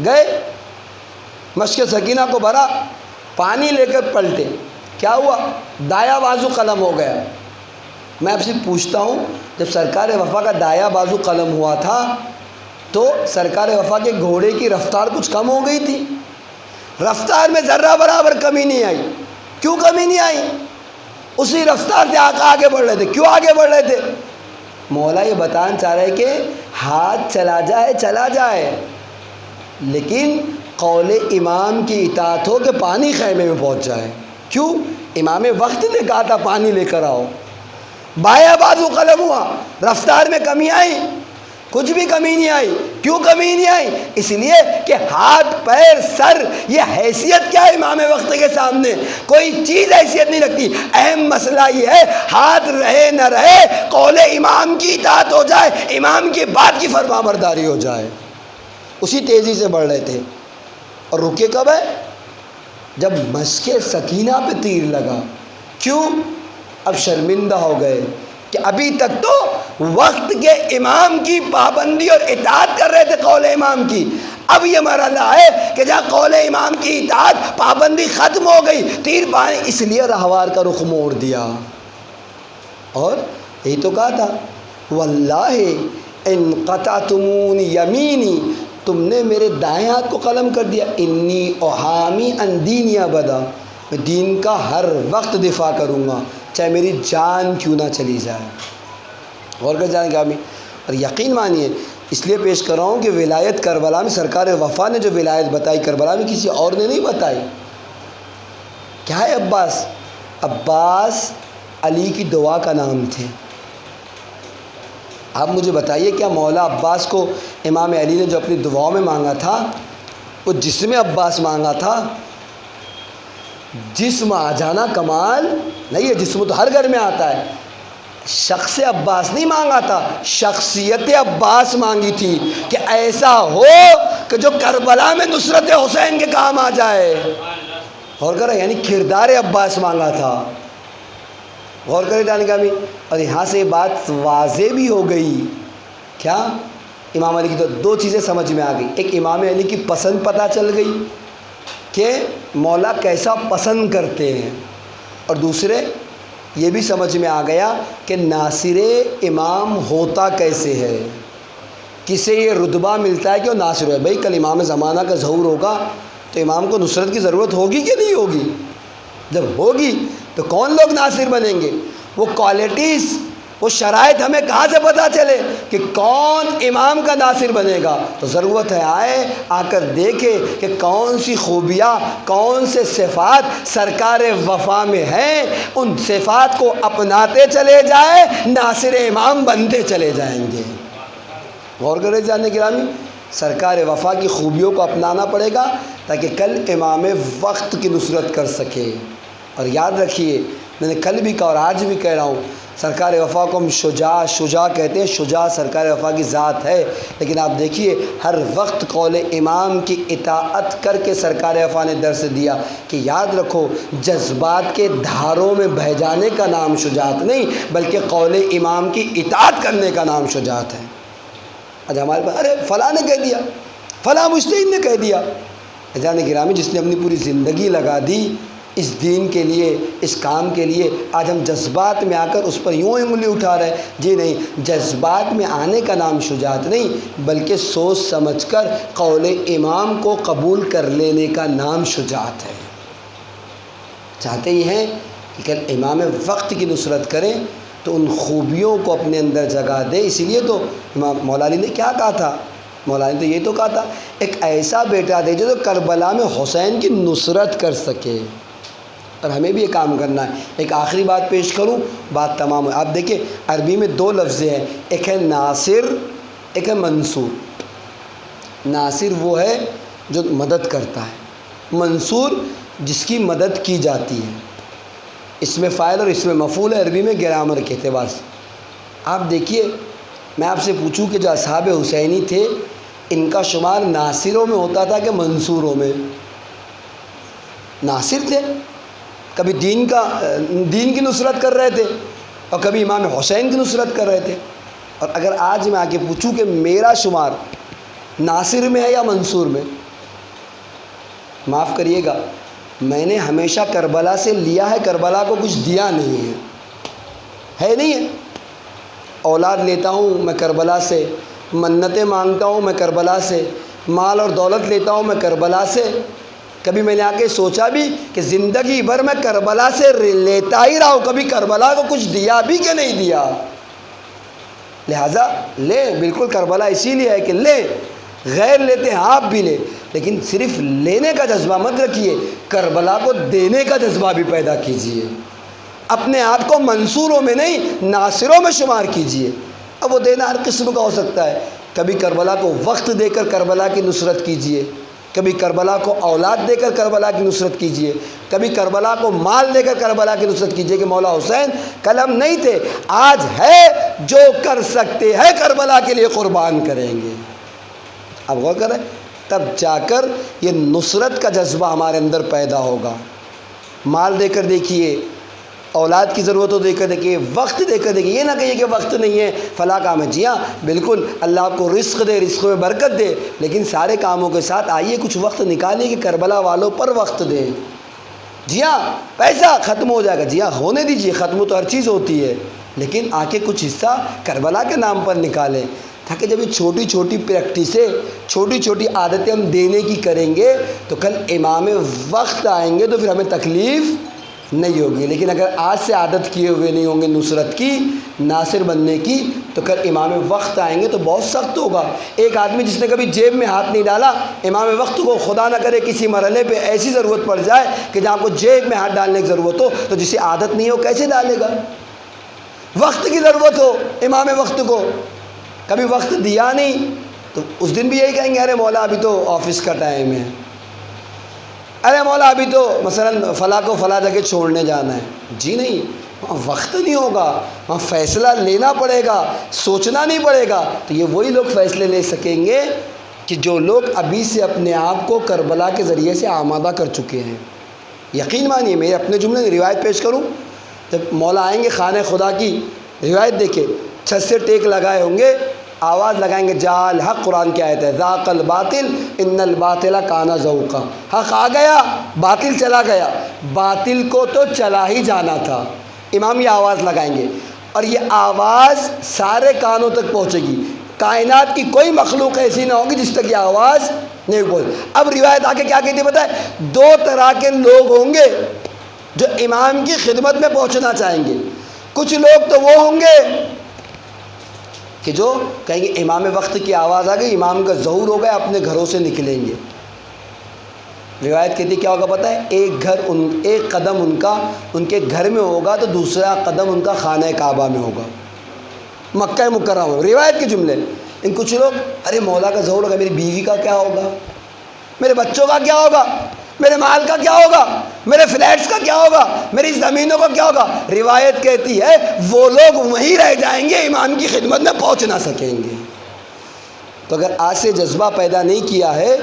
گئے مشق سکینہ کو بھرا، پانی لے کر پلٹے، کیا ہوا، دایاں بازو قلم ہو گیا۔ میں آپ سے پوچھتا ہوں جب سرکار وفا کا دایاں بازو قلم ہوا تھا تو سرکار وفا کے گھوڑے کی رفتار کچھ کم ہو گئی تھی؟ رفتار میں ذرہ برابر کمی نہیں آئی۔ کیوں کمی نہیں آئی؟ اسی رفتار سے آگے بڑھ رہے تھے۔ کیوں آگے بڑھ رہے تھے؟ مولا یہ بتانا چاہ رہے کہ ہاتھ چلا جائے چلا جائے لیکن قول امام کی اطاعت ہو کہ پانی خیمے میں پہنچ جائے۔ کیوں؟ امام وقت نے کہا تھا پانی لے کر آؤ، بایاں بازو قلم ہوا، رفتار میں کمی آئی؟ کچھ بھی کمی نہیں آئی۔ کیوں کمی نہیں آئی؟ اس لیے کہ ہاتھ پیر سر یہ حیثیت کیا ہے امام وقت کے سامنے؟ کوئی چیز حیثیت نہیں رکھتی۔ اہم مسئلہ یہ ہے ہاتھ رہے نہ رہے قول امام کی اطاعت ہو جائے، امام کی بات کی فرما برداری ہو جائے۔ اسی تیزی سے بڑھ رہے تھے اور رکے کب ہے؟ جب مشق سکینہ پہ تیر لگا۔ کیوں؟ اب شرمندہ ہو گئے کہ ابھی تک تو وقت کے امام کی پابندی اور اطاعت کر رہے تھے قول امام کی، اب یہ مرحلہ ہے کہ جہاں قول امام کی اطاعت پابندی ختم ہو گئی، تیر پانی، اس لیے رہوار کا رخ موڑ دیا۔ اور یہی تو کہا تھا واللہ ان قطعتمون یمینی، تم نے میرے دائیں ہاتھ کو قلم کر دیا، انی احامی ان دینی ابدا، میں دین کا ہر وقت دفاع کروں گا چاہے میری جان کیوں نہ چلی جائے۔ غور کر جائیں گا اور یقین مانیے اس لیے پیش کر رہا ہوں کہ ولایت کربلا میں سرکار وفا نے جو ولایت بتائی کربلا میں کسی اور نے نہیں بتائی۔ کیا ہے عباس؟ عباس علی کی دعا کا نام تھے۔ آپ مجھے بتائیے کیا مولا عباس کو امام علی نے جو اپنی دعاؤں میں مانگا تھا وہ جسم عباس مانگا تھا؟ جسم آ جانا کمال نہیں ہے، جسم تو ہر گھر میں آتا ہے، شخص عباس نہیں مانگا تھا، شخصیت عباس مانگی تھی کہ ایسا ہو کہ جو کربلا میں نصرت حسین کے کام آ جائے۔ غور کریں، یعنی کردار عباس مانگا تھا۔ غور کریں جانے کا بھی، اور یہاں سے بات واضح بھی ہو گئی کیا؟ امام علی کی تو دو چیزیں سمجھ میں آ گئی، ایک امام علی کی پسند پتہ چل گئی کہ مولا کیسا پسند کرتے ہیں، اور دوسرے یہ بھی سمجھ میں آ گیا کہ ناصر امام ہوتا کیسے ہے، کسے یہ رتبہ ملتا ہے کہ وہ ناصر ہے۔ بھائی کل امام زمانہ کا ظہور ہوگا تو امام کو نصرت کی ضرورت ہوگی کہ نہیں ہوگی؟ جب ہوگی تو کون لوگ ناصر بنیں گے؟ وہ کوالٹیز، وہ شرائط ہمیں کہاں سے پتہ چلے کہ کون امام کا ناصر بنے گا؟ تو ضرورت ہے آئے آ کر دیکھے کہ کون سی خوبیاں، کون سے صفات سرکار وفا میں ہیں، ان صفات کو اپناتے چلے جائیں، ناصر امام بنتے چلے جائیں گے۔ غور کرے جانے گرامی، سرکار وفا کی خوبیوں کو اپنانا پڑے گا تاکہ کل امام وقت کی نصرت کر سکے۔ اور یاد رکھیے، میں نے کل بھی کہا اور آج بھی کہہ رہا ہوں، سرکار وفا کو ہم شجاع کہتے ہیں، شجاع سرکار وفا کی ذات ہے، لیکن آپ دیکھیے ہر وقت قول امام کی اطاعت کر کے سرکار وفا نے درس دیا کہ یاد رکھو جذبات کے دھاروں میں بہہ جانے کا نام شجاعت نہیں بلکہ قول امام کی اطاعت کرنے کا نام شجاعت ہے۔ آج ہمارے پاس ارے فلاں نے کہہ دیا، فلاں مجتہد نے کہہ دیا، جان گرامی جس نے اپنی پوری زندگی لگا دی اس دین کے لیے، اس کام کے لیے، آج ہم جذبات میں آ کر اس پر یوں انگلی اٹھا رہے ہیں۔ جی نہیں، جذبات میں آنے کا نام شجاعت نہیں بلکہ سوچ سمجھ کر قول امام کو قبول کر لینے کا نام شجاعت ہے۔ چاہتے ہی ہیں کہ کل امام وقت کی نصرت کریں تو ان خوبیوں کو اپنے اندر جگہ دے۔ اسی لیے تو مولا علی نے کیا کہا تھا؟ مولا نے تو یہ تو کہا تھا ایک ایسا بیٹا دے جو کربلا میں حسین کی نصرت کر سکے۔ اور ہمیں بھی یہ کام کرنا ہے۔ ایک آخری بات پیش کروں، بات تمام ہے۔ آپ دیکھیں عربی میں دو لفظ ہیں، ایک ہے ناصر، ایک ہے منصور۔ ناصر وہ ہے جو مدد کرتا ہے، منصور جس کی مدد کی جاتی ہے۔ اس میں فاعل اور اس میں مفعول ہے عربی میں گرامر کے اعتبار سے۔ آپ دیکھیے، میں آپ سے پوچھوں کہ جو اصحاب حسینی تھے ان کا شمار ناصروں میں ہوتا تھا کہ منصوروں میں؟ ناصر تھے، کبھی دین کی نصرت کر رہے تھے اور کبھی امام حسین کی نصرت کر رہے تھے۔ اور اگر آج میں آ کے پوچھوں کہ میرا شمار ناصر میں ہے یا منصور میں، معاف کریے گا، میں نے ہمیشہ کربلا سے لیا ہے، کربلا کو کچھ دیا نہیں ہے نہیں ہے۔ اولاد لیتا ہوں میں کربلا سے، منتیں مانگتا ہوں میں کربلا سے، مال اور دولت لیتا ہوں میں کربلا سے۔ کبھی میں نے آ کے سوچا بھی کہ زندگی بھر میں کربلا سے لیتا ہی رہا ہوں، کبھی کربلا کو کچھ دیا بھی کہ نہیں دیا؟ لہٰذا لیں، بالکل کربلا اسی لیے ہے کہ لیں، غیر لیتے ہیں آپ بھی لیں، لیکن صرف لینے کا جذبہ مت رکھیے، کربلا کو دینے کا جذبہ بھی پیدا کیجیے۔ اپنے آپ کو منصوروں میں نہیں ناصروں میں شمار کیجیے۔ اب وہ دینا ہر قسم کا ہو سکتا ہے، کبھی کربلا کو وقت دے کر کربلا کی نصرت کیجیے، کبھی کربلا کو اولاد دے کر کربلا کی نصرت کیجیے، کبھی کربلا کو مال دے کر کربلا کی نصرت کیجیے کہ مولا حسین کل ہم نہیں تھے، آج ہے، جو کر سکتے ہیں کربلا کے لیے قربان کریں گے۔ اب غور کریں، تب جا کر یہ نصرت کا جذبہ ہمارے اندر پیدا ہوگا۔ مال دے کر دیکھیے، اولاد کی ضرورت ہو دے کر دیکھیے، وقت دے کر دیکھیے، یہ نہ کہیے کہ وقت نہیں ہے فلاں کام ہے۔ جی ہاں بالکل، اللہ آپ کو رزق دے، رزق میں برکت دے، لیکن سارے کاموں کے ساتھ آئیے کچھ وقت نکالیے کہ کربلا والوں پر وقت دیں۔ جی ہاں پیسہ ختم ہو جائے گا، جی ہاں ہونے دیجیے، ختم تو ہر چیز ہوتی ہے، لیکن آ کے کچھ حصہ کربلا کے نام پر نکالیں، تاکہ جب یہ چھوٹی چھوٹی پریکٹسیں، چھوٹی چھوٹی عادتیں ہم دینے کی کریں گے تو کل امام وقت آئیں گے تو پھر ہمیں تکلیف نہیں ہوگی۔ لیکن اگر آج سے عادت کیے ہوئے نہیں ہوں گے نصرت کی، ناصر بننے کی، تو کل امام وقت آئیں گے تو بہت سخت ہوگا۔ ایک آدمی جس نے کبھی جیب میں ہاتھ نہیں ڈالا، امام وقت کو خدا نہ کرے کسی مرحلے پہ ایسی ضرورت پڑ جائے کہ جہاں کو جیب میں ہاتھ ڈالنے کی ضرورت ہو، تو جسے عادت نہیں ہو کیسے ڈالے گا؟ وقت کی ضرورت ہو امام وقت کو، کبھی وقت دیا نہیں تو اس دن بھی یہی کہیں گے ارے مولا ابھی تو آفس کا ٹائم ہے، ارے مولا ابھی تو مثلا فلاں کو فلاں جگہ چھوڑنے جانا ہے۔ جی نہیں، وہاں وقت نہیں ہوگا، وہاں فیصلہ لینا پڑے گا، سوچنا نہیں پڑے گا۔ تو یہ وہی لوگ فیصلے لے سکیں گے کہ جو لوگ ابھی سے اپنے آپ کو کربلا کے ذریعے سے آمادہ کر چکے ہیں۔ یقین مانیے، میں اپنے جملے روایت پیش کروں، جب مولا آئیں گے خانہ خدا کی، روایت دیکھیں، چھت سے ٹیک لگائے ہوں گے، آواز لگائیں گے جا الحق، قرآن کی آیت ہے، ذاق الباطل ان الباطل کان زہوقا، حق آ گیا باطل چلا گیا۔ باطل کو تو چلا ہی جانا تھا۔ امام یہ آواز لگائیں گے اور یہ آواز سارے کانوں تک پہنچے گی، کائنات کی کوئی مخلوق ایسی نہ ہوگی جس تک یہ آواز نہیں پہنچے۔ اب روایت آگے کیا کہتی ہے پتہ ہے؟ دو طرح کے لوگ ہوں گے جو امام کی خدمت میں پہنچنا چاہیں گے۔ کچھ لوگ تو وہ ہوں گے کہ جو کہیں گے امام وقت کی آواز آ گئی، امام کا ظہور ہو گیا، اپنے گھروں سے نکلیں گے۔ روایت کہتی کیا ہوگا پتہ ہے؟ ایک قدم ان کے گھر میں ہوگا تو دوسرا قدم ان کا خانہ کعبہ میں ہوگا، مکہ مکرمہ میں۔ روایت کے جملے، ان کچھ لوگ ارے مولا کا ظہور ہوگا، میری بیوی کا کیا ہوگا، میرے بچوں کا کیا ہوگا، میرے مال کا کیا ہوگا، میرے فلیٹس کا کیا ہوگا، میری زمینوں کا کیا ہوگا۔ روایت کہتی ہے وہ لوگ وہیں رہ جائیں گے، امام کی خدمت میں پہنچ نہ سکیں گے۔ تو اگر آج سے جذبہ پیدا نہیں کیا ہے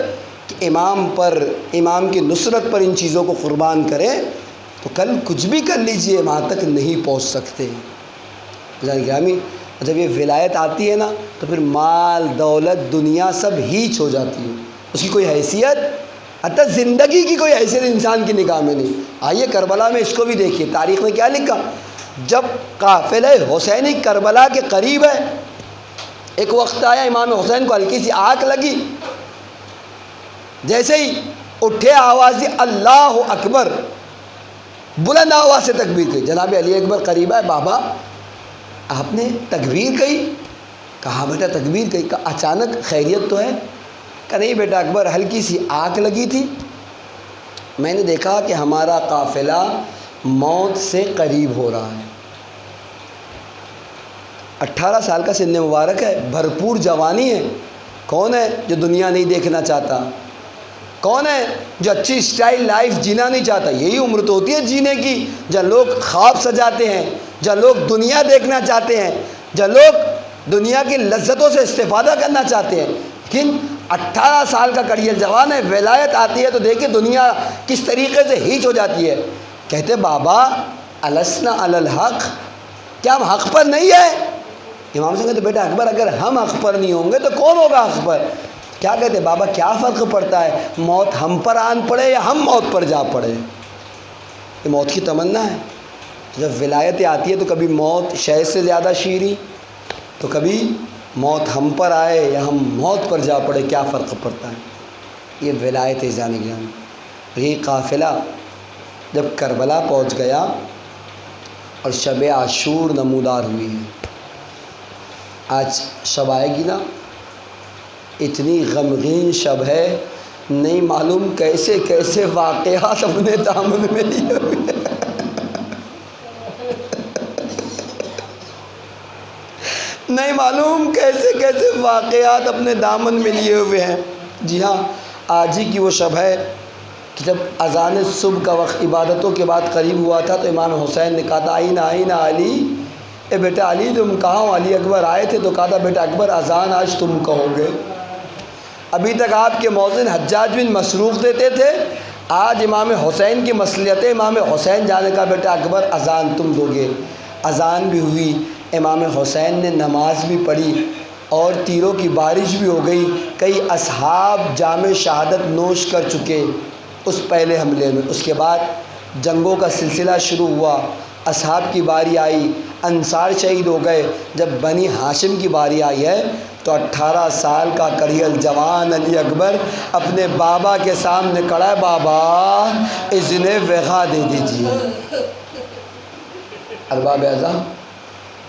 کہ امام کی نصرت پر ان چیزوں کو قربان کریں، تو کل کچھ بھی کر لیجئے وہاں تک نہیں پہنچ سکتے۔ گرامی، جب یہ ولایت آتی ہے نا تو پھر مال دولت دنیا سب ہیچ ہو جاتی ہے، اس کی کوئی حیثیت، حتیٰ زندگی کی کوئی حیثیت انسان کی نگاہ میں نہیں۔ آئیے کربلا میں اس کو بھی دیکھیے، تاریخ میں کیا لکھا؟ جب قافلہ حسینی کربلا کے قریب ہے، ایک وقت آیا امام حسین کو ہلکی سی آنکھ لگی، جیسے ہی اٹھے آواز دی اللہ اکبر، بلند آواز سے تکبیر کی۔ جناب علی اکبر قریب ہے، بابا آپ نے تکبیر کہی؟ کہا بیٹا تکبیر کہی۔ کہا اچانک خیریت تو ہے؟ کہا نہیں بیٹا اکبر، ہلکی سی آنکھ لگی تھی، میں نے دیکھا کہ ہمارا قافلہ موت سے قریب ہو رہا ہے۔ 18 سال کا سن مبارک ہے، بھرپور جوانی ہے۔ کون ہے جو دنیا نہیں دیکھنا چاہتا؟ کون ہے جو اچھی اسٹائل لائف جینا نہیں چاہتا؟ یہی عمر تو ہوتی ہے جینے کی، جہاں لوگ خواب سجاتے ہیں، جہاں لوگ دنیا دیکھنا چاہتے ہیں، جہاں لوگ دنیا کی لذتوں سے استفادہ کرنا چاہتے ہیں۔ لیکن 18 سال کا کڑیل جوان ہے، ولایت آتی ہے تو دیکھیں دنیا کس طریقے سے ہیچ ہو جاتی ہے۔ کہتے بابا السنا علی الحق، کیا ہم حق پر نہیں ہیں؟ امام سے کہتے بیٹا اکبر اگر ہم حق پر نہیں ہوں گے تو کون ہوگا حق پر؟ کیا کہتے بابا کیا فرق پڑتا ہے، موت ہم پر آن پڑے یا ہم موت پر جا پڑے؟ یہ موت کی تمنا ہے۔ جب ولایت آتی ہے تو کبھی موت شہد سے زیادہ شیریں، تو کبھی موت ہم پر آئے یا ہم موت پر جا پڑے، کیا فرق پڑتا ہے؟ یہ ولایت جان گرامی۔ یہی قافلہ جب کربلا پہنچ گیا اور شب عاشور نمودار ہوئی ہے، آج شب آئے گی نا، اتنی غمگین شب ہے، نہیں معلوم کیسے کیسے واقعات اپنے دامن میں لیے ہوئے ہیں۔ نہیں معلوم کیسے کیسے واقعات اپنے دامن میں لیے ہوئے ہیں۔ جی ہاں، آج ہی کی وہ شب ہے کہ جب اذان صبح کا وقت عبادتوں کے بعد قریب ہوا تھا تو امام حسین نے کہا تھا آئینہ علی، اے بیٹا علی تم کہاں ہو؟ علی اکبر آئے تھے تو کہا تھا بیٹا اکبر اذان آج تم کہو گے۔ ابھی تک آپ کے مؤذن حجاج بن مسروق دیتے تھے، آج امام حسین کی مصلحت ہے، امام حسین جانے کا بیٹا اکبر اذان تم دو گے۔ اذان بھی ہوئی، امام حسین نے نماز بھی پڑھی اور تیروں کی بارش بھی ہو گئی۔ کئی اصحاب جام شہادت نوش کر چکے اس پہلے حملے میں۔ اس کے بعد جنگوں کا سلسلہ شروع ہوا، اصحاب کی باری آئی، انصار شہید ہو گئے۔ جب بنی ہاشم کی باری آئی ہے تو 18 سال کا کڑیل جوان علی اکبر اپنے بابا کے سامنے کھڑا ہے، بابا اذن وغا دے دیجیے۔ ارباب اعظم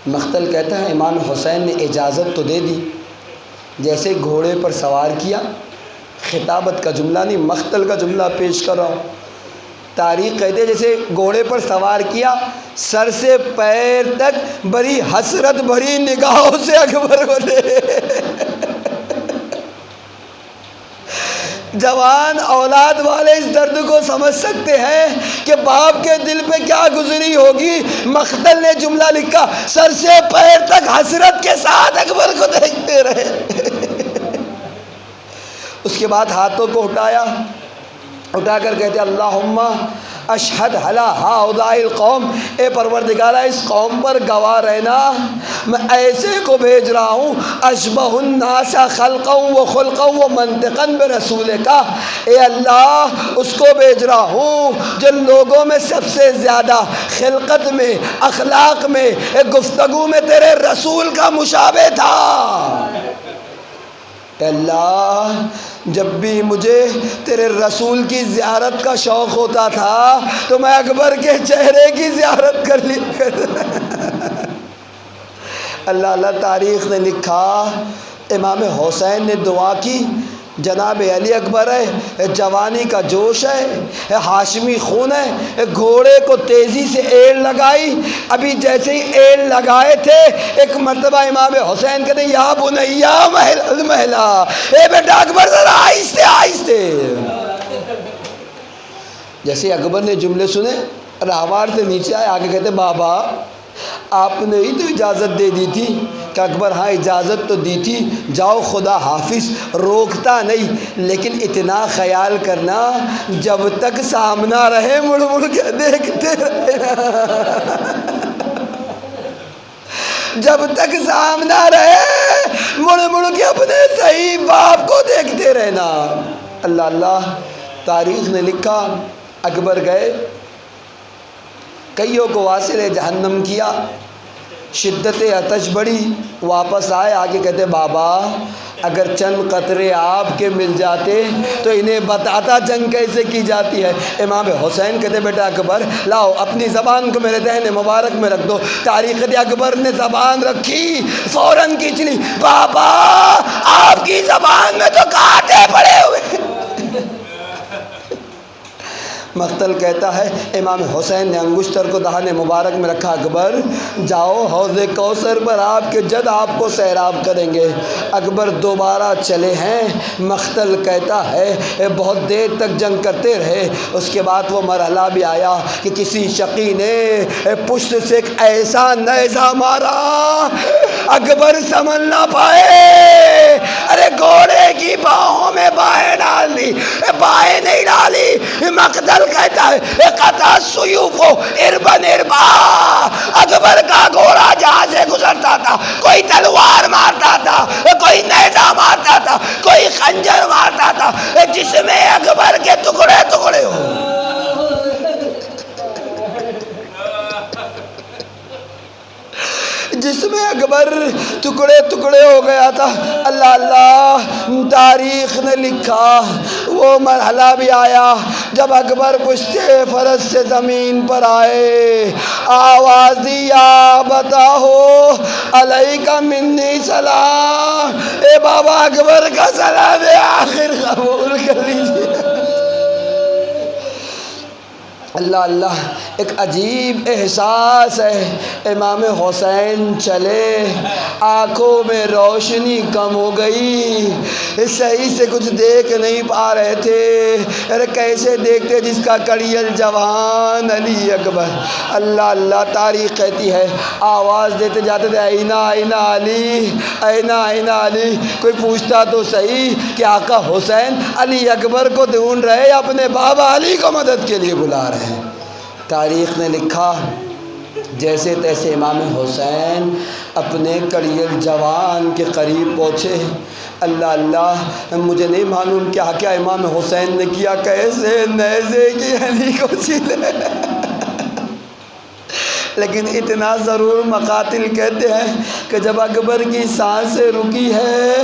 مختل کہتا ہے امام حسین نے اجازت تو دے دی، جیسے گھوڑے پر سوار کیا، خطابت کا جملہ نہیں مختل کا جملہ پیش کر رہا ہوں۔ تاریخ کہتے جیسے گھوڑے پر سوار کیا، سر سے پیر تک بڑی حسرت بھری نگاہوں سے اکبر کو دے۔ جوان اولاد والے اس درد کو سمجھ سکتے ہیں کہ باپ کے دل پہ کیا گزری ہوگی۔ مختل نے جملہ لکھا، سر سے پیر تک حسرت کے ساتھ اکبر کو دیکھتے رہے۔ اس کے بعد ہاتھوں کو اٹھا کر کہتے اللہم اشہد علی ہؤلاء القوم، اے پروردگارہ اس قوم پر گواہ رہنا، میں ایسے کو بھیج رہا ہوں اشبہ الناس خلقا و خلقا و منطقا برسول کا، اے اللہ اس کو بھیج رہا ہوں جو لوگوں میں سب سے زیادہ خلقت میں، اخلاق میں، گفتگو میں تیرے رسول کا مشابہ تھا۔ اے اللہ جب بھی مجھے تیرے رسول کی زیارت کا شوق ہوتا تھا تو میں اکبر کے چہرے کی زیارت کر لی۔ اللہ تاریخ نے لکھا، امام حسین نے دعا کی، جناب علی اکبر ہے، جوانی کا جوش ہے، ہاشمی خون ہے، گھوڑے کو تیزی سے ایڑ لگائی۔ ابھی جیسے ہی ایڑ لگائے تھے ایک مرتبہ امام حسین کہتے ہیں یا بنیا محلا، اے بیٹا اکبر ذرا آہستہ آہستہ۔ جیسے اکبر نے جملے سنے راہوار سے نیچے آئے، آگے کہتے بابا آپ نے ہی تو اجازت دے دی تھی۔ کہ اکبر ہاں اجازت تو دی تھی، جاؤ خدا حافظ، روکتا نہیں، لیکن اتنا خیال کرنا جب تک سامنا رہے مڑ مڑ کے دیکھتے رہے۔ جب تک سامنا رہے مڑ مڑ کے اپنے صحیح باپ کو دیکھتے رہنا۔ اللہ تاریخ نے لکھا اکبر گئے، کئیوں کو واصل جہنم کیا، شدت آتش بڑھی، واپس آئے، آگے کہتے بابا اگر چند قطرے آپ کے مل جاتے تو انہیں بتاتا جنگ کیسے کی جاتی ہے۔ امام حسین کہتے بیٹا اکبر لاؤ اپنی زبان کو میرے دہن مبارک میں رکھ دو۔ تاریخ اکبر نے زبان رکھی، فوراً کھینچ لی، بابا آپ کی زبان میں تو کانٹے پڑے ہوئے۔ مقتل کہتا ہے امام حسین نے انگشتر کو دہان مبارک میں رکھا، اکبر جاؤ حوض کوثر پر آپ کے جد آپ کو سیراب کریں گے۔ اکبر دوبارہ چلے ہیں، مقتل کہتا ہے بہت دیر تک جنگ کرتے رہے، اس کے بعد وہ مرحلہ بھی آیا کہ کسی شقی نے پشت سے ایک ایسا نیزہ مارا اکبر سمجھ نہ پائے، ارے گھوڑے کی باہوں میں باہیں ڈال دی، باہیں نہیں ڈالی۔ مقتل کہتا ہے قطع سیوف اربن اربا، اکبر کا گھوڑا جہاں سے گزرتا تھا کوئی تلوار مارتا تھا، کوئی نیزہ مارتا تھا، کوئی خنجر مارتا تھا، جس میں اکبر کے ٹکڑے ٹکڑے ہو۔ جس میں اکبر ٹکڑے ٹکڑے ہو گیا تھا۔ اللہ اللہ، تاریخ نے لکھا وہ مرحلہ بھی آیا جب اکبر پشت فرس سے زمین پر آئے، آواز دیا بتاؤ علیکہ منی سلام، اے بابا اکبر کا سلام آخر قبول کر لیجیے۔ اللہ اللہ، ایک عجیب احساس ہے۔ امام حسین چلے، آنکھوں میں روشنی کم ہو گئی، صحیح سے کچھ دیکھ نہیں پا رہے تھے۔ ارے کیسے دیکھتے جس کا کڑیل جوان علی اکبر۔ اللہ اللہ، تاریخ کہتی ہے آواز دیتے جاتے تھے اینا اینا علی، اینا اینا علی۔ کوئی پوچھتا تو صحیح کہ آقا حسین علی اکبر کو ڈھونڈ رہے یا اپنے بابا علی کو مدد کے لیے بلا رہے ہیں؟ تاریخ نے لکھا جیسے تیسے امام حسین اپنے کڑیل جوان کے قریب پہنچے۔ اللہ اللہ، مجھے نہیں معلوم کیا کیا امام حسین نے کیا، کیسے نیزے کی علی کو چھیلے، لیکن اتنا ضرور مقاتل کہتے ہیں کہ جب اکبر کی سانسیں رکی ہے،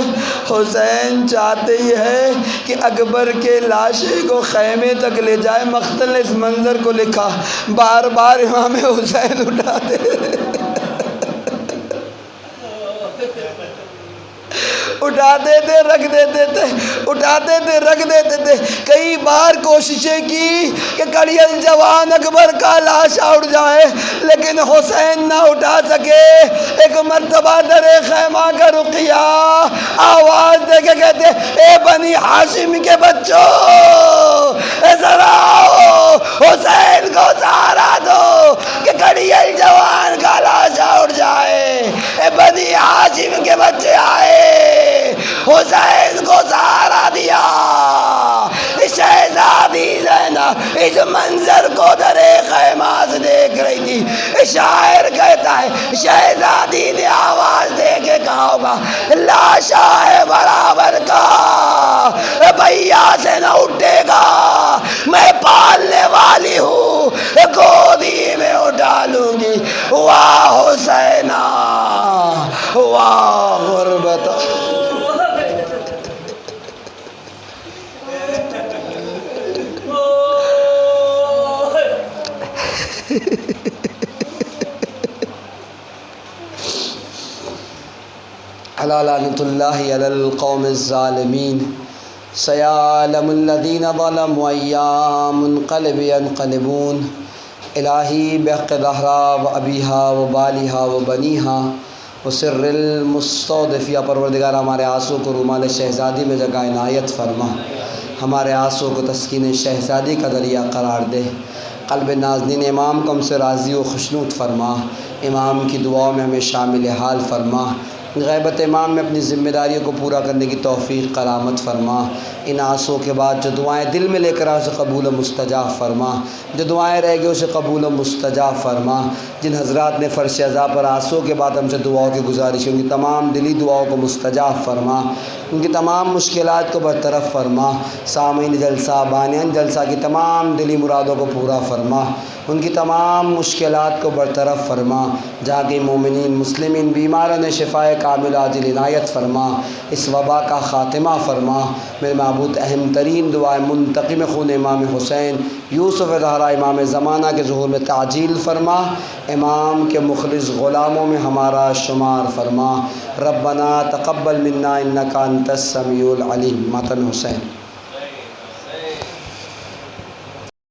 حسین چاہتے ہی ہے کہ اکبر کے لاشے کو خیمے تک لے جائے۔ مقتل نے اس منظر کو لکھا، بار بار امام حسین اٹھاتے اٹھاتے تھے رکھ دیتے تھے، اٹھاتے تھے رکھ دیتے تھے۔ کئی بار کوششیں کی کہ کڑیل جوان اکبر کا لاشا اٹھ جائے، لیکن حسین نہ اٹھا سکے۔ ایک مرتبہ در خیمہ کا رقیہ آواز دے کے کہتے، اے بنی ہاشم کے بچوں، ذرا آؤ، حسین کو سہارا دو کہ کڑیل جوان کا لاشا اٹھ جائے۔ اے بنی ہاشم کے بچے آئے، حسین کو سہارا دیا۔ شہزادی زینب اس منظر کو در خیمہ سے دیکھ رہی تھی۔ شاعر کہتا ہے شہزادی نے آواز دے کے کہا ہوگا، لاشا ہے برابر کا، بھیا سے نہ اٹھے گا، میں پالنے والی ہوں، گودی میں اٹھا لوں گی۔ واہ حسینہ، واہ غربت۔ الا لعنۃ اللہ علی القوم الظالمین، سیعلم الذین ظلموا أَيَّ منقلب ينقلبون۔ الہی بحق زہرا و ابیہا و بالیہا و بنیہا و سر المستودفیہ، پروردگار ہمارے آنسوں کو رومال شہزادی میں جگہ عنایت فرما، ہمارے آنسوں کو تسکین شہزادی کا ذریعہ قرار دے، قلب نازنین امام کو ہم سے راضی و خوشنود فرما، امام کی دعاؤں میں ہمیں شامل حال فرما، غیبت امام میں اپنی ذمہ داریوں کو پورا کرنے کی توفیق کرامت فرما۔ ان آنسوں کے بعد جو دعائیں دل میں لے کر آئے اسے قبول و مستجاب فرما، جو دعائیں رہ گئی اسے قبول و مستجاب فرما۔ جن حضرات نے فرش عزا پر آنسوں کے بعد ہم سے دعاؤں کی گزارش، ان کی تمام دلی دعاؤں کو مستجاب فرما، ان کی تمام مشکلات کو برطرف فرما۔ سامعین جلسہ، بانیان جلسہ کی تمام دلی مرادوں کو پورا فرما، ان کی تمام مشکلات کو برطرف فرما۔ جہاں کے مومنین مسلمین بیماران شفائے کامل عاجل عنایت فرما، اس وبا کا خاتمہ فرما۔ میرے معبود اہم ترین دعائیں منتقم خون امام حسین یوسف زہرا امام زمانہ کے ظہور میں تعجیل فرما، امام کے مخلص غلاموں میں ہمارا شمار فرما۔ ربنا تقبل منا انک انت السمیع العلیم۔ ماتن حسین۔